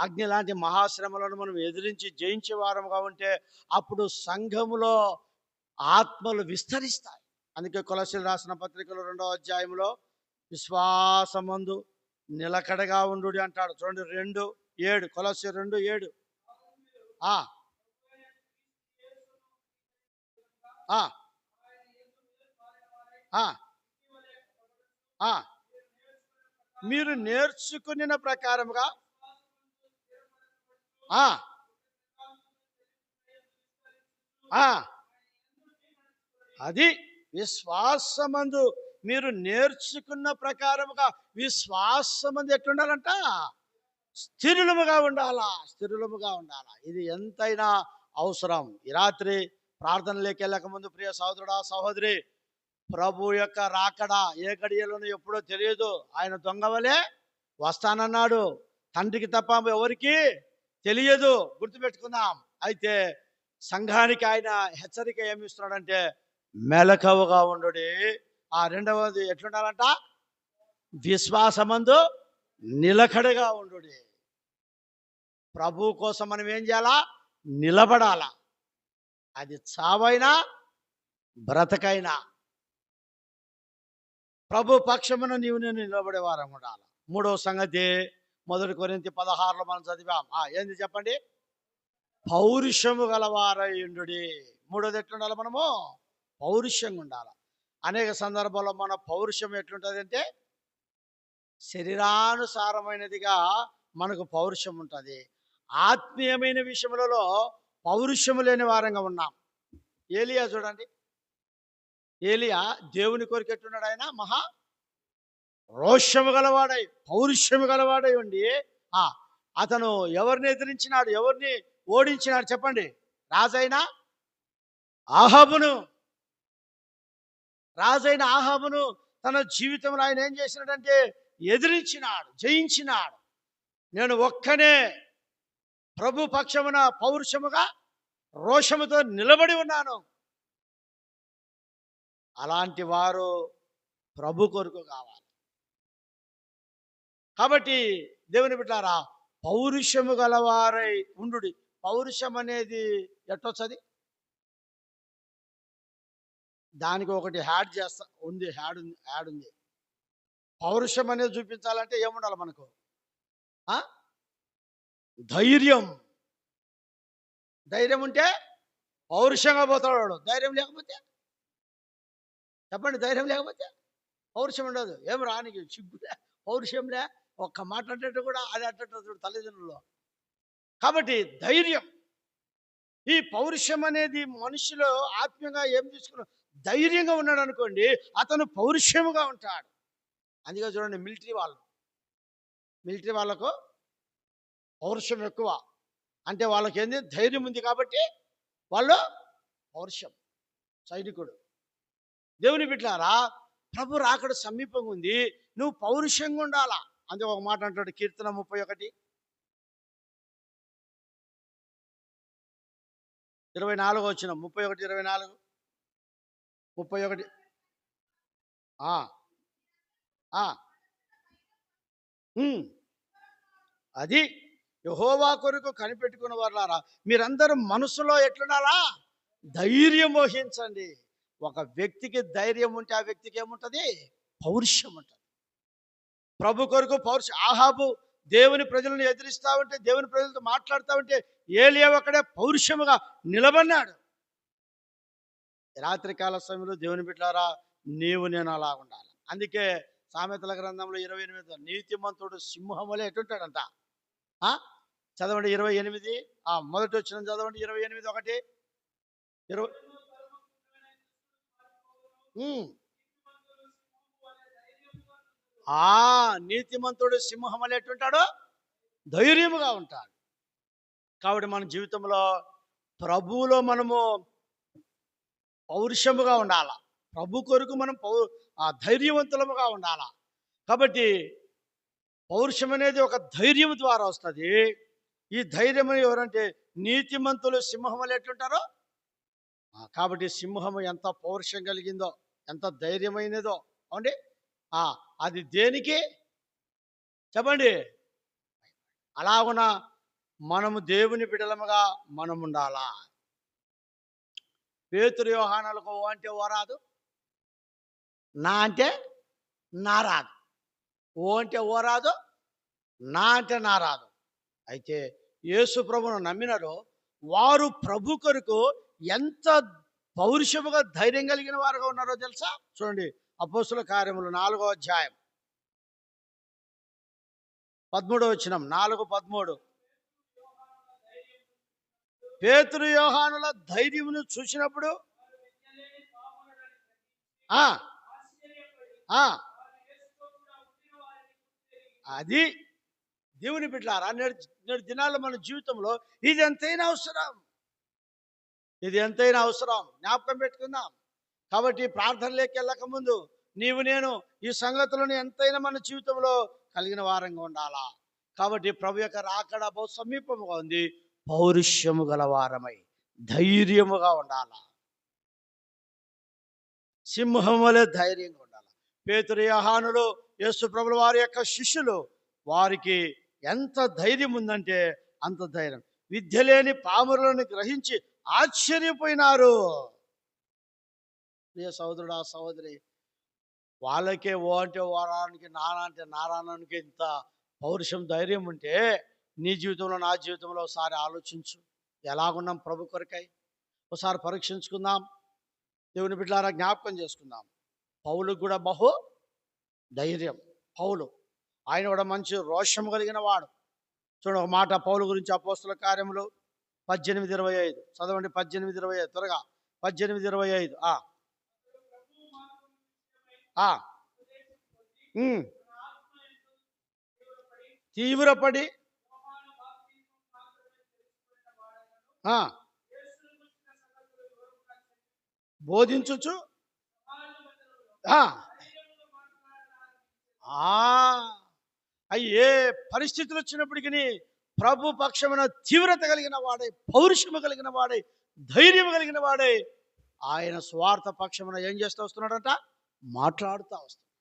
A: అగ్ని లాంటి మహాశ్రమలను మనం ఎదిరించి జయించే వారముగా ఉంటే అప్పుడు సంఘములో ఆత్మలు విస్తరిస్తాయి. అందుకే కొలస్సీయులకు రాసిన పత్రికలో 2వ అధ్యాయంలో విశ్వాసమందు నిలకడగా ఉండు అంటాడు. చూడండి 2:7, కొలస్సీ 2:7. మీరు నేర్చుకున్న ప్రకారముగా ఆ ఆ అది విశ్వాసమందు మీరు నేర్చుకున్న ప్రకారముగా విశ్వాసమందు ఎట్లుండాలంట? స్థిరులముగా ఉండాలా, స్థిరులముగా ఉండాలా. ఇది ఎంతైనా అవసరం. ఈ రాత్రి ప్రార్థనలోకి వెళ్ళక ముందు ప్రియ సహోదరుడా సహోదరి, ప్రభు యొక్క రాకడ ఏ గడియలోనూ ఎప్పుడో తెలియదు. ఆయన దొంగవలే వస్తానన్నాడు. తండ్రికి తప్ప ఎవరికి తెలియదు, గుర్తుపెట్టుకుందాం. అయితే సంఘానికి ఆయన హెచ్చరిక ఏమి ఇస్తున్నాడంటే మెలకువగా ఉండుడి. ఆ రెండవది ఎట్లుండాలంట? విశ్వాసమందు నిలకడగా ఉండుడి. ప్రభు కోసం మనం ఏం చేయాలా? నిలబడాలా. అది చావైనా బ్రతకైనా ప్రభు పక్షమున నీవు నేను నిలబడే వారం ఉండాలి. మూడవ సంగతి 1 కొరింథీ 16లో మనం చదివాం. ఏంది చెప్పండి? పౌరుషము గలవారయుండుడి. మూడోది ఎట్లుండాలి? మనము పౌరుషంగా ఉండాలి. అనేక సందర్భాల్లో మన పౌరుషం ఎట్లుంటుంది అంటే శరీరానుసారమైనదిగా మనకు పౌరుషం ఉంటుంది. ఆత్మీయమైన విషయములలో పౌరుషము లేని వారంగా ఉన్నాం. ఏలియా చూడండి, ఏలియా దేవుని కొరకు ఎట్టున్నాడు? ఆయన మహా రోషము గలవాడై పౌరుషము గలవాడై ఉండి అతను ఎవరిని ఎదిరించినాడు? ఎవరిని ఓడించినాడు చెప్పండి? రాజైన ఆహాబును తన జీవితంలో ఆయన ఏం చేసినాడంటే ఎదిరించినాడు, జయించినాడు. నేను ఒక్కనే ప్రభు పక్షమున పౌరుషముగా రోషముతో నిలబడి ఉన్నాను. అలాంటి వారు ప్రభు కొరకు కావాలి. కాబట్టి దేవుని బిడ్డలారా, పౌరుషము గలవారై ఉండుడి. పౌరుషం అనేది ఎట్టొచ్చది? దానికి ఒకటి యాడ్ చేస్తా ఉంది, యాడ్ ఉంది. పౌరుషం అనేది చూపించాలంటే ఏముండాలి మనకు? ధైర్యం. ధైర్యం ఉంటే పౌరుషంగా పోతాడు. ధైర్యం లేకపోతే చెప్పండి, ధైర్యం లేకపోతే పౌరుషం ఉండదు. ఏం రానికి సిగ్గులే, పౌరుషంలే, ఒక్క మాట అంటే కూడా అది అంటుంటారు తల్లిదండ్రులు. కాబట్టి ధైర్యం, ఈ పౌరుషం అనేది మనిషిలో ఆత్మీయంగా ఏం తీసుకున్న ధైర్యంగా ఉన్నాడు అనుకోండి, అతను పౌరుషముగా ఉంటాడు. అందుకే చూడండి, మిలిటరీ వాళ్ళకు పౌరుషం ఎక్కువ. అంటే వాళ్ళకి ఏంది? ధైర్యం ఉంది కాబట్టి వాళ్ళు పౌరుషం, సైనికుడు. దేవుని బిడ్డలారా, ప్రభు రాకడ సమీపంగా ఉంది. నువ్వు పౌరుషంగా ఉండాలా. అంతే ఒక మాట అంటాడు, కీర్తన 31:24 వచ్చిన 31:24 31. అది యెహోవా కొరకు కనిపెట్టుకున్న వారులారా, మీరందరూ మనసులో ఎట్లుండాలా? ధైర్యం వహించండి. ఒక వ్యక్తికి ధైర్యం ఉంటే ఆ వ్యక్తికి ఏముంటుంది? పౌరుషం ఉంటుంది. ప్రభు కొరకు పౌరుషం. ఆహాబు దేవుని ప్రజలను ఎదిరిస్తా ఉంటే, దేవుని ప్రజలతో మాట్లాడుతూ ఉంటే ఏలియా ఒక్కడే పౌరుషముగా నిలబడినాడు. రాత్రికాల సమయంలో దేవుని బిడ్డలారా, నీవు నేను అలా ఉండాలి. అందుకే సామెతల గ్రంథంలో 28 నీతిమంతుడు సింహం వలె ఎటుంటాడంట. చదవండి 28. మొదటి వచ్చిన చదవండి 28:1. నీతిమంతుడు సింహం వలె ఎటుంటాడు? ధైర్యముగా ఉంటాడు. కాబట్టి మన జీవితంలో ప్రభువులో మనము పౌరుషముగా ఉండాలా. ప్రభు కొరకు మనం ధైర్యవంతులముగా ఉండాలా. కాబట్టి పౌరుషం అనేది ఒక ధైర్యం ద్వారా వస్తుంది. ఈ ధైర్యం ఎవరంటే నీతిమంతులు సింహం వల్ల ఎట్లుంటారో. కాబట్టి సింహము ఎంత పౌరుషం కలిగిందో, ఎంత ధైర్యమైనదో అవునండి. అది దేనికి చెప్పండి? అలాగున మనము దేవుని బిడ్డలముగా మనం ఉండాలా. పేతురు యోహానులకు ఓ అంటే ఓ రాదు, నా అంటే నా రాదు. ఓ అంటే ఓ రాదు, నా అంటే నా రాదు. అయితే యేసు ప్రభువును నమ్మినారో వారు ప్రభు కొరకు ఎంత పౌరుషముగా ధైర్యం కలిగిన వారుగా ఉన్నారో తెలుసా? చూడండి, అపోస్తుల కార్యములు 4వ అధ్యాయం 13 4:13. పేతురు యోహానుల ధైర్యమును చూసినప్పుడు ఆ ఆ అది దేవుని బిడ్డలారా, నేడు నేడు దినాల్లో మన జీవితంలో ఇది ఎంతైనా అవసరం. ఇది ఎంతైనా అవసరం, జ్ఞాపకం పెట్టుకుందాం. కాబట్టి ప్రార్థనలోకి వెళ్ళక ముందు నీవు నేను ఈ సంగతులను ఎంతైనా మన జీవితంలో కలిగిన వారంగా ఉండాలా. కాబట్టి ప్రభు యొక్క రాకడ బహు సమీపముగా ఉంది. పౌరుషము గల వారమై ధైర్యముగా ఉండాలా. సింహం వలె ధైర్యంగా ఉండాలి. పేతురు యోహానులు యేసు ప్రభుల వారి యొక్క శిష్యులు, వారికి ఎంత ధైర్యం ఉందంటే అంత ధైర్యం. విద్య లేని పామరులను గ్రహించి ఆశ్చర్యపోయినారు. ప్రియ సహోదరుడా సహోదరి, వాళ్ళకే ఓ అంటే వారానికి, నానా అంటే నారాయణానికి ఇంత పౌరుషం ధైర్యం ఉంటే నీ జీవితంలో నా జీవితంలో ఒకసారి ఆలోచించు. ఎలాగున్నాం ప్రభు కొరకై ఒకసారి పరీక్షించుకుందాం. దేవుని బిడ్డలారా, జ్ఞాపకం చేసుకుందాం. పౌలుకు కూడా బహు ధైర్యం. పౌలు ఆయన కూడా మంచి రోషం కలిగిన వాడు. చూడండి ఒక మాట పౌలు గురించి అపోస్తల కార్యములు 18:25 చదవండి. 18:25 త్వరగా. 18:25 తీవ్రపడి బోధించుచు ఏ పరిస్థితులు వచ్చినప్పటికీ ప్రభు పక్షమైన తీవ్రత కలిగిన వాడై, పౌరుషము కలిగిన వాడై, ధైర్యం కలిగిన వాడై ఆయన స్వార్థ పక్షమున ఏం చేస్తూ వస్తున్నాడంట? మాట్లాడుతూ వస్తున్నాడు.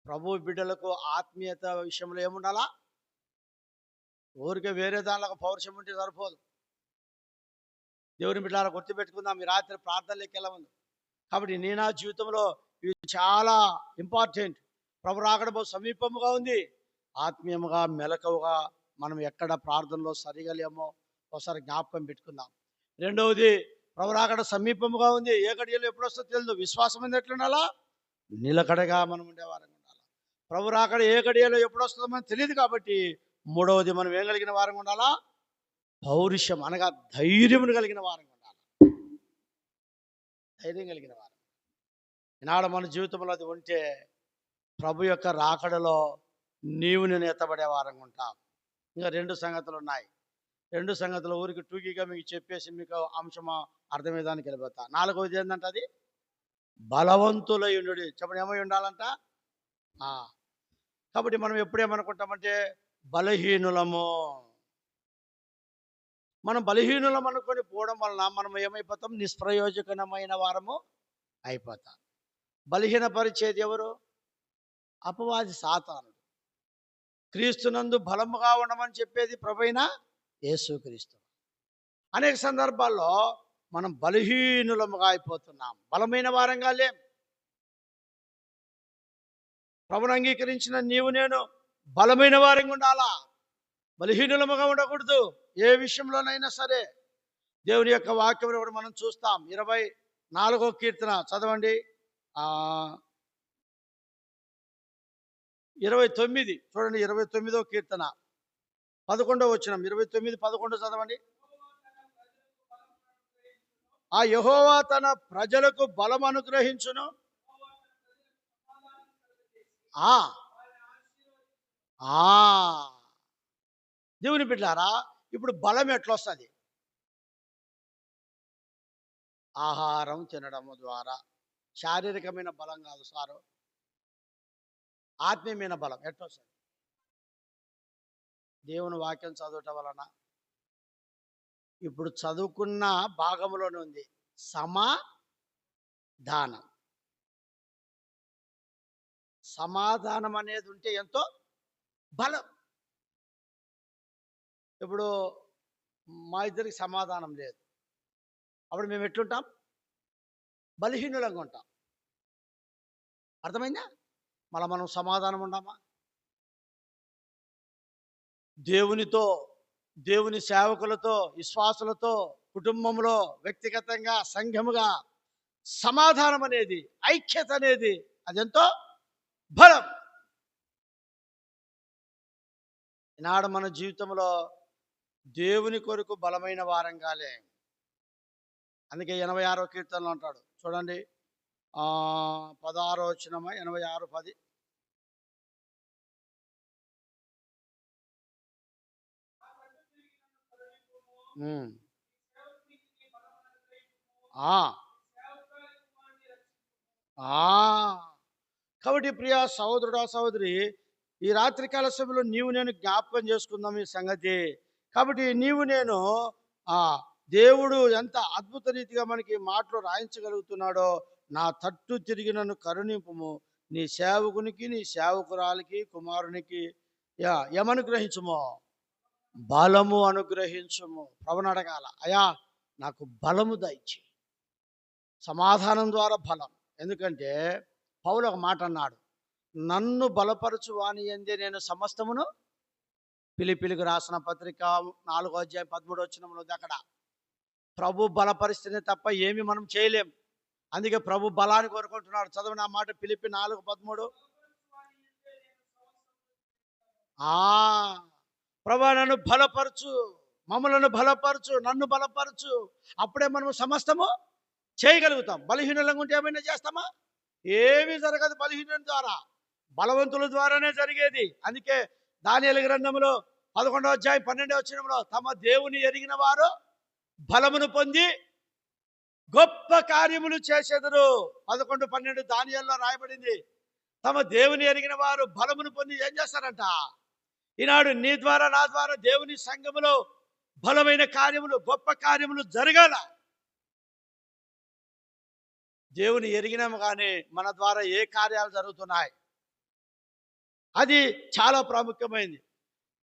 A: ప్రభు బిడ్డలకు ఆత్మీయత విషయంలో ఏముండాలా? ఊరికే వేరే దానిలో పౌరుషం ఉంటే సరిపోదు. దేవుని బిడ్డలారా, గుర్తుపెట్టుకుందాం. ఈ రాత్రి ప్రార్థనలోకి వెళ్ళమంది. కాబట్టి నీ నా జీవితంలో ఇవి చాలా ఇంపార్టెంట్. ప్రభు రాకడ బహు సమీపముగా ఉంది. ఆత్మీయముగా మెలకువగా మనం ఎక్కడ ప్రార్థనలో సరిగలేమో ఒకసారి జ్ఞాపకం పెట్టుకుందాం. రెండవది, ప్రభు రాకడ సమీపముగా ఉంది. ఏ గడియలో ఎప్పుడు వస్తుందో తెలియదు. విశ్వాసం అనేది ఎట్లుండాలా? నిలకడగా మనం ఉండేవారంగా ఉండాలి. ప్రభు రాకడ ఏ గడియలో ఎప్పుడు వస్తుందో మనకు తెలియదు. కాబట్టి మూడవది, మనం ఏం కలిగిన వారంగా ఉండాలా? పౌరుషం అనగా ధైర్యమును కలిగిన వారంగా ఉండాలి. ధైర్యం కలిగిన వారు. ఈనాడు మన జీవితంలో అది ఉంటే ప్రభు యొక్క రాకడలో నీవు నేను ఎత్తబడే వారంగా ఉంటాం. ఇంకా 2 సంగతులు ఉన్నాయి. 2 సంగతులు ఊరికి టూకీగా మీకు చెప్పేసి మీకు అంశం అర్థమయ్యేదానికి వెళ్ళిపోతా. 4వది ఏంటంటే అది బలవంతులై ఉండు. చెప్పండి, ఏమై ఉండాలంట? కాబట్టి మనం ఎప్పుడేమనుకుంటామంటే బలహీనులము. మనం బలహీనులం అనుకొని పోవడం వలన మనం ఏమైపోతాం? నిష్ప్రయోజకమైన వారము అయిపోతాం. బలహీనపరిచేది ఎవరు? అపవాది, సాతానుడు. క్రీస్తునందు బలముగా ఉండమని చెప్పేది ప్రభువైన యేసుక్రీస్తు. అనేక సందర్భాల్లో మనం బలహీనులముగా అయిపోతున్నాం, బలమైన వారంగా లేం. ప్రభుని అంగీకరించిన నీవు నేను బలమైన వారంగా ఉండాలా, బలహీనులముగా ఉండకూడదు. ఏ విషయంలోనైనా సరే దేవుని యొక్క వాక్యంలో కూడా మనం చూస్తాం. 24వ కీర్తన చదవండి. 29 చూడండి. 29వ కీర్తన 11వ వచనం. 29:11 చదవండి. యెహోవా తన ప్రజలకు బలం అనుగ్రహించును. దేవుని బిడ్డలారా, ఇప్పుడు బలం ఎట్లొస్తుంది? ఆహారం తినడము ద్వారా. శారీరకమైన బలం కాదు సారు, ఆత్మీయమైన బలం ఎట్లొస్తుంది? దేవుని వాక్యం చదవటం వలన. ఇప్పుడు చదువుకున్న భాగంలోనే ఉంది సమాధానం. సమాధానం అనేది ఉంటే ఎంతో బలం. ఇప్పుడు మా ఇద్దరికి సమాధానం లేదు, అప్పుడు మేము ఎట్లుంటాం? బలహీనులంగా ఉంటాం. అర్థమైందా? మళ్ళీ మనం సమాధానం ఉన్నామా? దేవునితో, దేవుని సేవకులతో, విశ్వాసులతో, కుటుంబంలో, వ్యక్తిగతంగా, సంఘముగా సమాధానం అనేది, ఐక్యత అనేది అదెంతో బలం. ఈనాడు మన జీవితంలో దేవుని కొరకు బలమైన వారంగాలే. అందుకే 86వ కీర్తనలో అంటాడు చూడండి, 16వ వచనమా, 86:10. ఉమ్. ఆ ఆ కాబట్టి ప్రియ సహోదరుడా సహోదరి, ఈ రాత్రికాల సమయంలో నీవు నేను జ్ఞాపకం చేసుకుందాం ఈ సంగతి. కాబట్టి నీవు నేను ఆ దేవుడు ఎంత అద్భుత రీతిగా మనకి మాటలు రాయించగలుగుతున్నాడో, నా తట్టు తిరిగి నన్ను కరుణింపుము, నీ సేవకునికి నీ సేవకురాలికి కుమారునికి ఏమనుగ్రహించుమో, బలము అనుగ్రహించుము. ప్రభుని అడగాల, అయా నాకు బలము దయచి, సమాధానం ద్వారా బలం. ఎందుకంటే పౌలు ఒక మాట అన్నాడు, నన్ను బలపరచు వాని యందే నేను సమస్తమును. ఫిలిప్పీయులకు రాసిన పత్రిక 4:13 ఉంది. అక్కడ ప్రభు బలపరిస్తేనే తప్ప ఏమి మనం చేయలేం. అందుకే ప్రభు బలాన్ని కోరుకుంటున్నాడు. చదవని ఆ మాట, ఫిలిప్పీ 4:13. ప్రభు నన్ను బలపరచు, మమ్మలను బలపరచు, నన్ను బలపరచు. అప్పుడే మనం సమస్తము చేయగలుగుతాం. బలహీనంగా ఉంటే ఏమైనా చేస్తామా? ఏమీ జరగదు బలహీనం ద్వారా, బలవంతుల ద్వారానే జరిగేది. అందుకే దానియేలు గ్రంథంలో 11వ అధ్యాయం 12వ వచనంలో, తమ దేవుని ఎరిగిన వారు బలమును పొంది గొప్ప కార్యములు చేసేదరు. 11:12 దానియేలులో రాయబడింది. తమ దేవుని ఎరిగిన వారు బలమును పొంది ఏం చేస్తారంట? ఈనాడు నీ ద్వారా నా ద్వారా దేవుని సంఘములో బలమైన కార్యములు, గొప్ప కార్యములు జరగాల. దేవుని ఎరిగినాము కానీ మన ద్వారా ఏ కార్యాలు జరుగుతున్నాయి, అది చాలా ప్రాముఖ్యమైనది.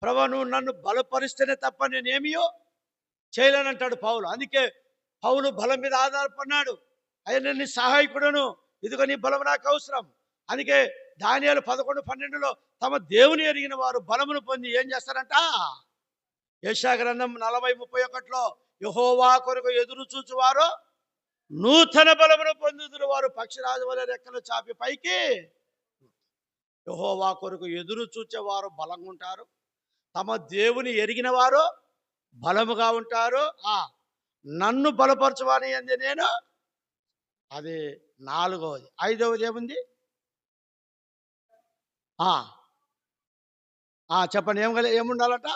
A: ప్రభువా నువ్వు నన్ను బలపరిస్తేనే తప్ప నేనేమియో చేయలేనంటాడు పౌలు. అందుకే పౌలు బలం మీద ఆధారపడినాడు. అయ్యా నేను నీ సహాయకుడను, ఇదిగో నీ బలం నాకు అవసరం. అందుకే దానియేలు 11:12లో తమ దేవుని ఎరిగిన వారు బలమును పొంది ఏం చేస్తారంట? యెషయా గ్రంథం 40:31లో, యెహోవా కొరకు ఎదురు చూచువారు నూతన బలమును పొందుదురు, వారు పక్షిరాజు వలె రెక్కలు చాపి పైకి. యెహోవా కొరకు ఎదురు చూచేవారు బలంగా ఉంటారు, తమ దేవుని ఎరిగిన వారు బలముగా ఉంటారు. నన్ను బలపరచువాని అంది నేను. అది 4వది. 5వది ఏముంది? చెప్పండి, ఏముండాలట?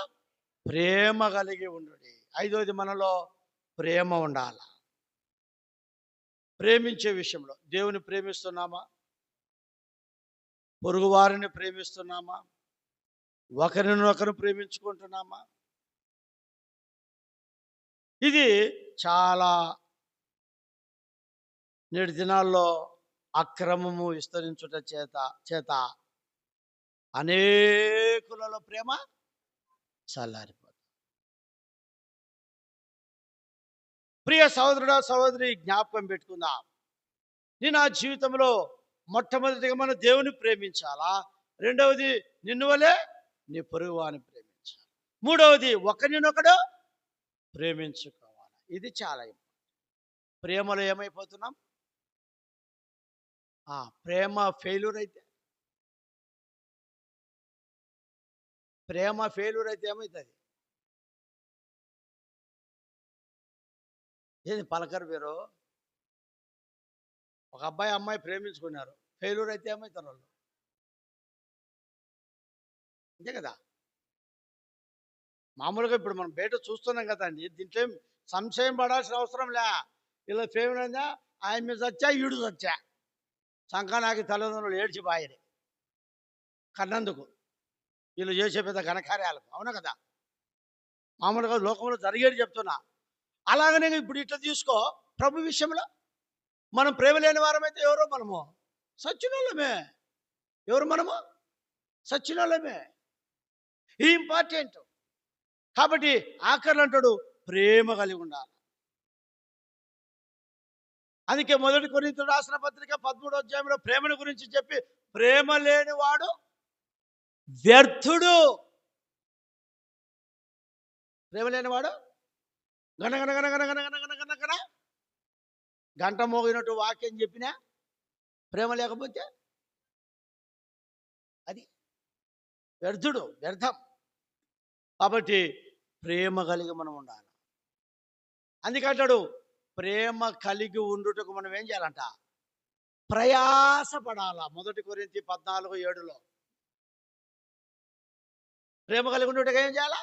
A: ప్రేమ కలిగి ఉండు. 5వది మనలో ప్రేమ ఉండాల. ప్రేమించే విషయంలో దేవుని ప్రేమిస్తున్నామా? పొరుగు వారిని ప్రేమిస్తున్నామా? ఒకరినొకరు ప్రేమించుకుంటున్నామా? ఇది చాలా నేటి దినాల్లో అక్రమము విస్తరించుట చేత అనేకులలో ప్రేమ చల్లారిపోతుంది. ప్రియ సహోదరుడా సహోదరి, జ్ఞాపకం పెట్టుకుందాం. నీ నా జీవితంలో మొట్టమొదటిగా మనం దేవుని ప్రేమించాలా. రెండవది నిన్ను వలె నీ పొరుగువాని ప్రేమించాలి. మూడవది ఒకరినొకడు ప్రేమించుకోవాలి. ఇది చాలా ఇంపార్టెంట్. ప్రేమలో ఏమైపోతున్నాం? ప్రేమ ఫెయిల్యూర్ అయితే ఏమవుతుంది? ఏది పలకరు మీరు? ఒక అబ్బాయి అమ్మాయి ప్రేమించుకున్నారు, ఫెయిల్యూర్ అయితే ఏమవుతారు వాళ్ళు? అంతే కదా. మామూలుగా ఇప్పుడు మనం బయట చూస్తున్నాం కదండి, దీంట్లో సంశయం పడాల్సిన అవసరం లే. ఇలా ఫెయిల్యూర్ అయిందా, ఆయన మీద చచ్చా ఈడు చచ్చా, సంఖానాకి తల్లిదండ్రులు ఏడ్చి బాయని కన్నందుకు, వీళ్ళు చేసే పెద్ద ఘనకార్యాలకు. అవునా కదా? మామూలుగా లోకంలో జరిగేది చెప్తున్నా. అలాగనే ఇప్పుడు ఇట్లా తీసుకో, ప్రభు విషయంలో మనం ప్రేమ లేని వారమైతే ఎవరో మనము సచ్చినోళ్ళమే. ఎవరు మనము? సచ్చినోళ్ళమే. ఇది ఇంపార్టెంట్. కాబట్టి ఆఖర్లు అంటాడు ప్రేమ కలిగి ఉండాలి. అందుకే 1 కొరింథీయులకు రాసిన పత్రిక 13వ అధ్యాయంలో ప్రేమను గురించి చెప్పి, ప్రేమ లేనివాడు వ్యర్థుడు. ప్రేమ లేనివాడు గనగనగనగనగనగనగనగన గంట మోగినట్టు వాక్యం చెప్పినా ప్రేమ లేకపోతే అది వ్యర్థుడు, వ్యర్థం. కాబట్టి ప్రేమ కలిగి మనం ఉండాలి. అందుకంటాడు, ప్రేమ కలిగి ఉండుటకు మనం ఏం చేయాలంట? ప్రయాసపడాల. 1 కొరింథీ 14:7 ప్రేమ కలిగి ఉండుటకు ఏం చేయాలా?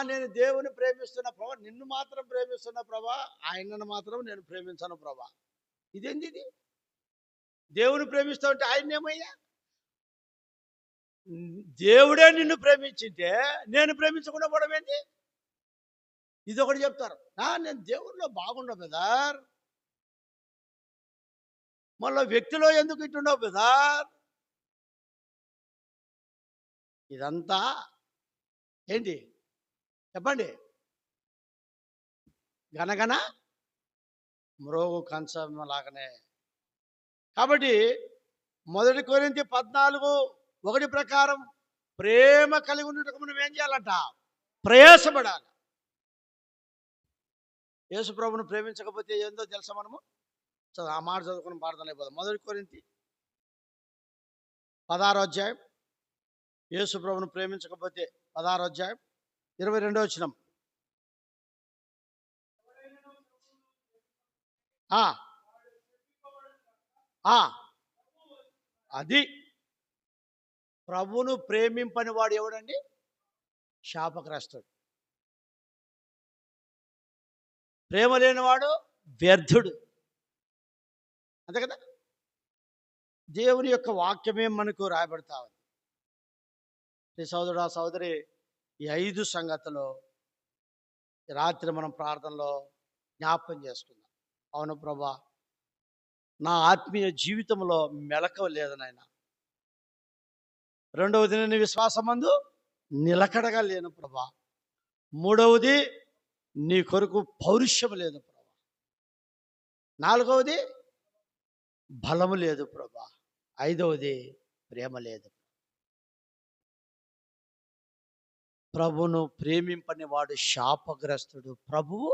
A: నేను దేవుని ప్రేమిస్తున్న ప్రభా, నిన్ను మాత్రం ప్రేమిస్తున్న ప్రభా, ఆయనను మాత్రం నేను ప్రేమించను ప్రభా. ఇదేంది ఇది? దేవుని ప్రేమిస్తా ఉంటే ఆయన్నేమయ్యా? దేవుడే నిన్ను ప్రేమించింటే నేను ప్రేమించకుండా పోవడం ఏంటి? ఇది ఒకటి చెప్తారు. నేను దేవుడిలో బాగుండవు బెదర్, మళ్ళీ వ్యక్తిలో ఎందుకు ఇట్టుండవు బెదర్? ఇదంతా ఏంటి చెప్పండి? గనగన మ్రోగు కంచం లాగానే. కాబట్టి 1 కొరింథీ 14:1 ప్రకారం ప్రేమ కలిగి ఉండటం మనం ఏం చేయాలంట? ప్రయాసపడాలి. యేసు ప్రభువును ప్రేమించకపోతే ఏందో తెలుసా? మనము ఆ మాట చదువుకుని ప్రార్థన అయిపోదాం. 1 కొరింథీ 16 యేసు ప్రభువును ప్రేమించకపోతే 16 22 అది ప్రభువును ప్రేమింపని వాడు ఎవడండి? శాపగ్రస్తుడు. ప్రేమ లేనివాడు వ్యర్థుడు. అంతే కదా? దేవుని యొక్క వాక్యమే మనకు రాయబడతా ఉంది. సోదరుడా సోదరి, ఈ 5 సంగతులు రాత్రి మనం ప్రార్థనలో జ్ఞాపకం చేసుకుందాం. అవును ప్రభా, నా ఆత్మీయ జీవితంలో మెలకువ లేదు నాయన. రెండవది, నేను విశ్వాసమందు నిలకడగా లేను ప్రభా. మూడవది, నీ కొరకు పౌరుషం లేదు ప్రభా. నాలుగవది, బలము లేదు ప్రభా. ఐదవది, ప్రేమ లేదు. ప్రభువును ప్రేమింపని వాడు శాపగ్రస్తుడు, ప్రభువు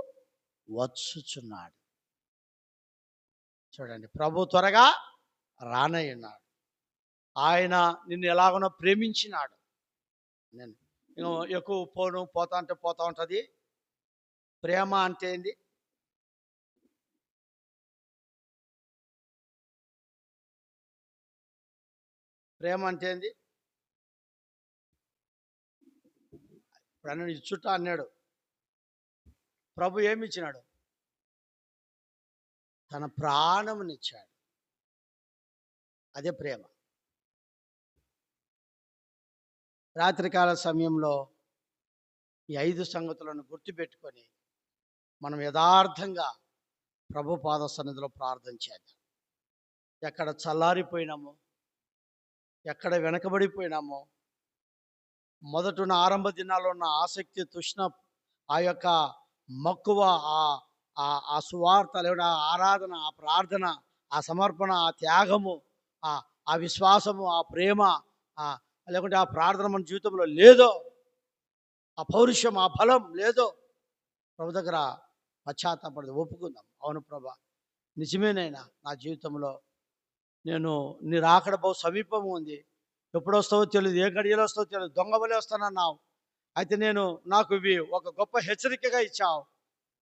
A: వచ్చుచున్నాడు. చూడండి, ప్రభు త్వరగా రానయ్యున్నాడు. ఆయన నిన్ను ఎలాగనో ప్రేమించినాడు. నేను ఎక్కువ పోతా అంటే పోతా ఉంటుంది. ప్రేమ అంటే ఏంది? ప్రేమ అంటే ఏంది? ఇప్పుడు అన్నాడు ఇచ్చుట అన్నాడు. ప్రభు ఏమి ఇచ్చినాడు? తన ప్రాణమునిచ్చాడు. అదే ప్రేమ. రాత్రికాల సమయంలో ఈ 5 సంగతులను గుర్తుపెట్టుకొని మనం యథార్థంగా ప్రభు పాద సన్నిధిలో ప్రార్థన చేద్దాం. ఎక్కడ చల్లారిపోయినామో, ఎక్కడ వెనకబడిపోయినామో, మొదటున్న ఆరంభ దినాల్లో ఉన్న ఆసక్తి, తృష్ణ, ఆ యొక్క మక్కువ, ఆ సువార్త లేదా ఆరాధన, ఆ ప్రార్థన, ఆ సమర్పణ, ఆ త్యాగము, ఆ విశ్వాసము, ఆ ప్రేమ, లేకుంటే ఆ ప్రార్థన మన జీవితంలో లేదో, ఆ పౌరుషం, ఆ బలం లేదో, ప్రభు దగ్గర పశ్చాత్తాపడి ఒప్పుకుందాం. అవును ప్రభా, నిజమేనైనా నా జీవితంలో నేను నీ రాకడ బహు సమీపం ఉంది. ఎప్పుడు వస్తావో తెలియదు, ఏ గడియలో వస్తావో తెలియదు, దొంగ వలె వస్తానన్నావు. అయితే నాకు ఇవి ఒక గొప్ప హెచ్చరికగా ఇచ్చావు.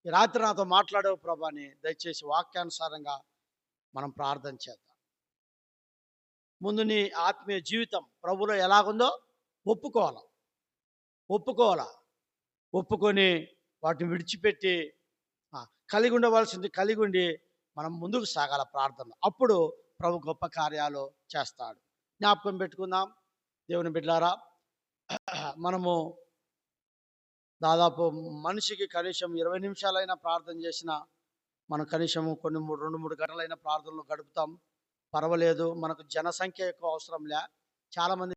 A: ఈ రాత్రి నాతో మాట్లాడవు ప్రభా అని దయచేసి వాక్యానుసారంగా మనం ప్రార్థన చేద్దాం. ముందు నీ ఆత్మీయ జీవితం ప్రభులో ఎలాగుందో ఒప్పుకొని వాటిని విడిచిపెట్టి కలిగి ఉండవలసింది కలిగి ఉండి మనం ముందుకు సాగాల ప్రార్థన. అప్పుడు ప్రభు గొప్ప కార్యాలు చేస్తాడు. జ్ఞాపకం పెట్టుకుందాం దేవుని బిడ్డలారా. మనము దాదాపు మనిషికి కనీసం 20 నిమిషాలైనా ప్రార్థన చేసిన మనం కనీసం 2-3 గంటలైన ప్రార్థనలు గడుపుతాం. పర్వాలేదు, మనకు జనసంఖ్య ఎక్కువ అవసరం లే. చాలామంది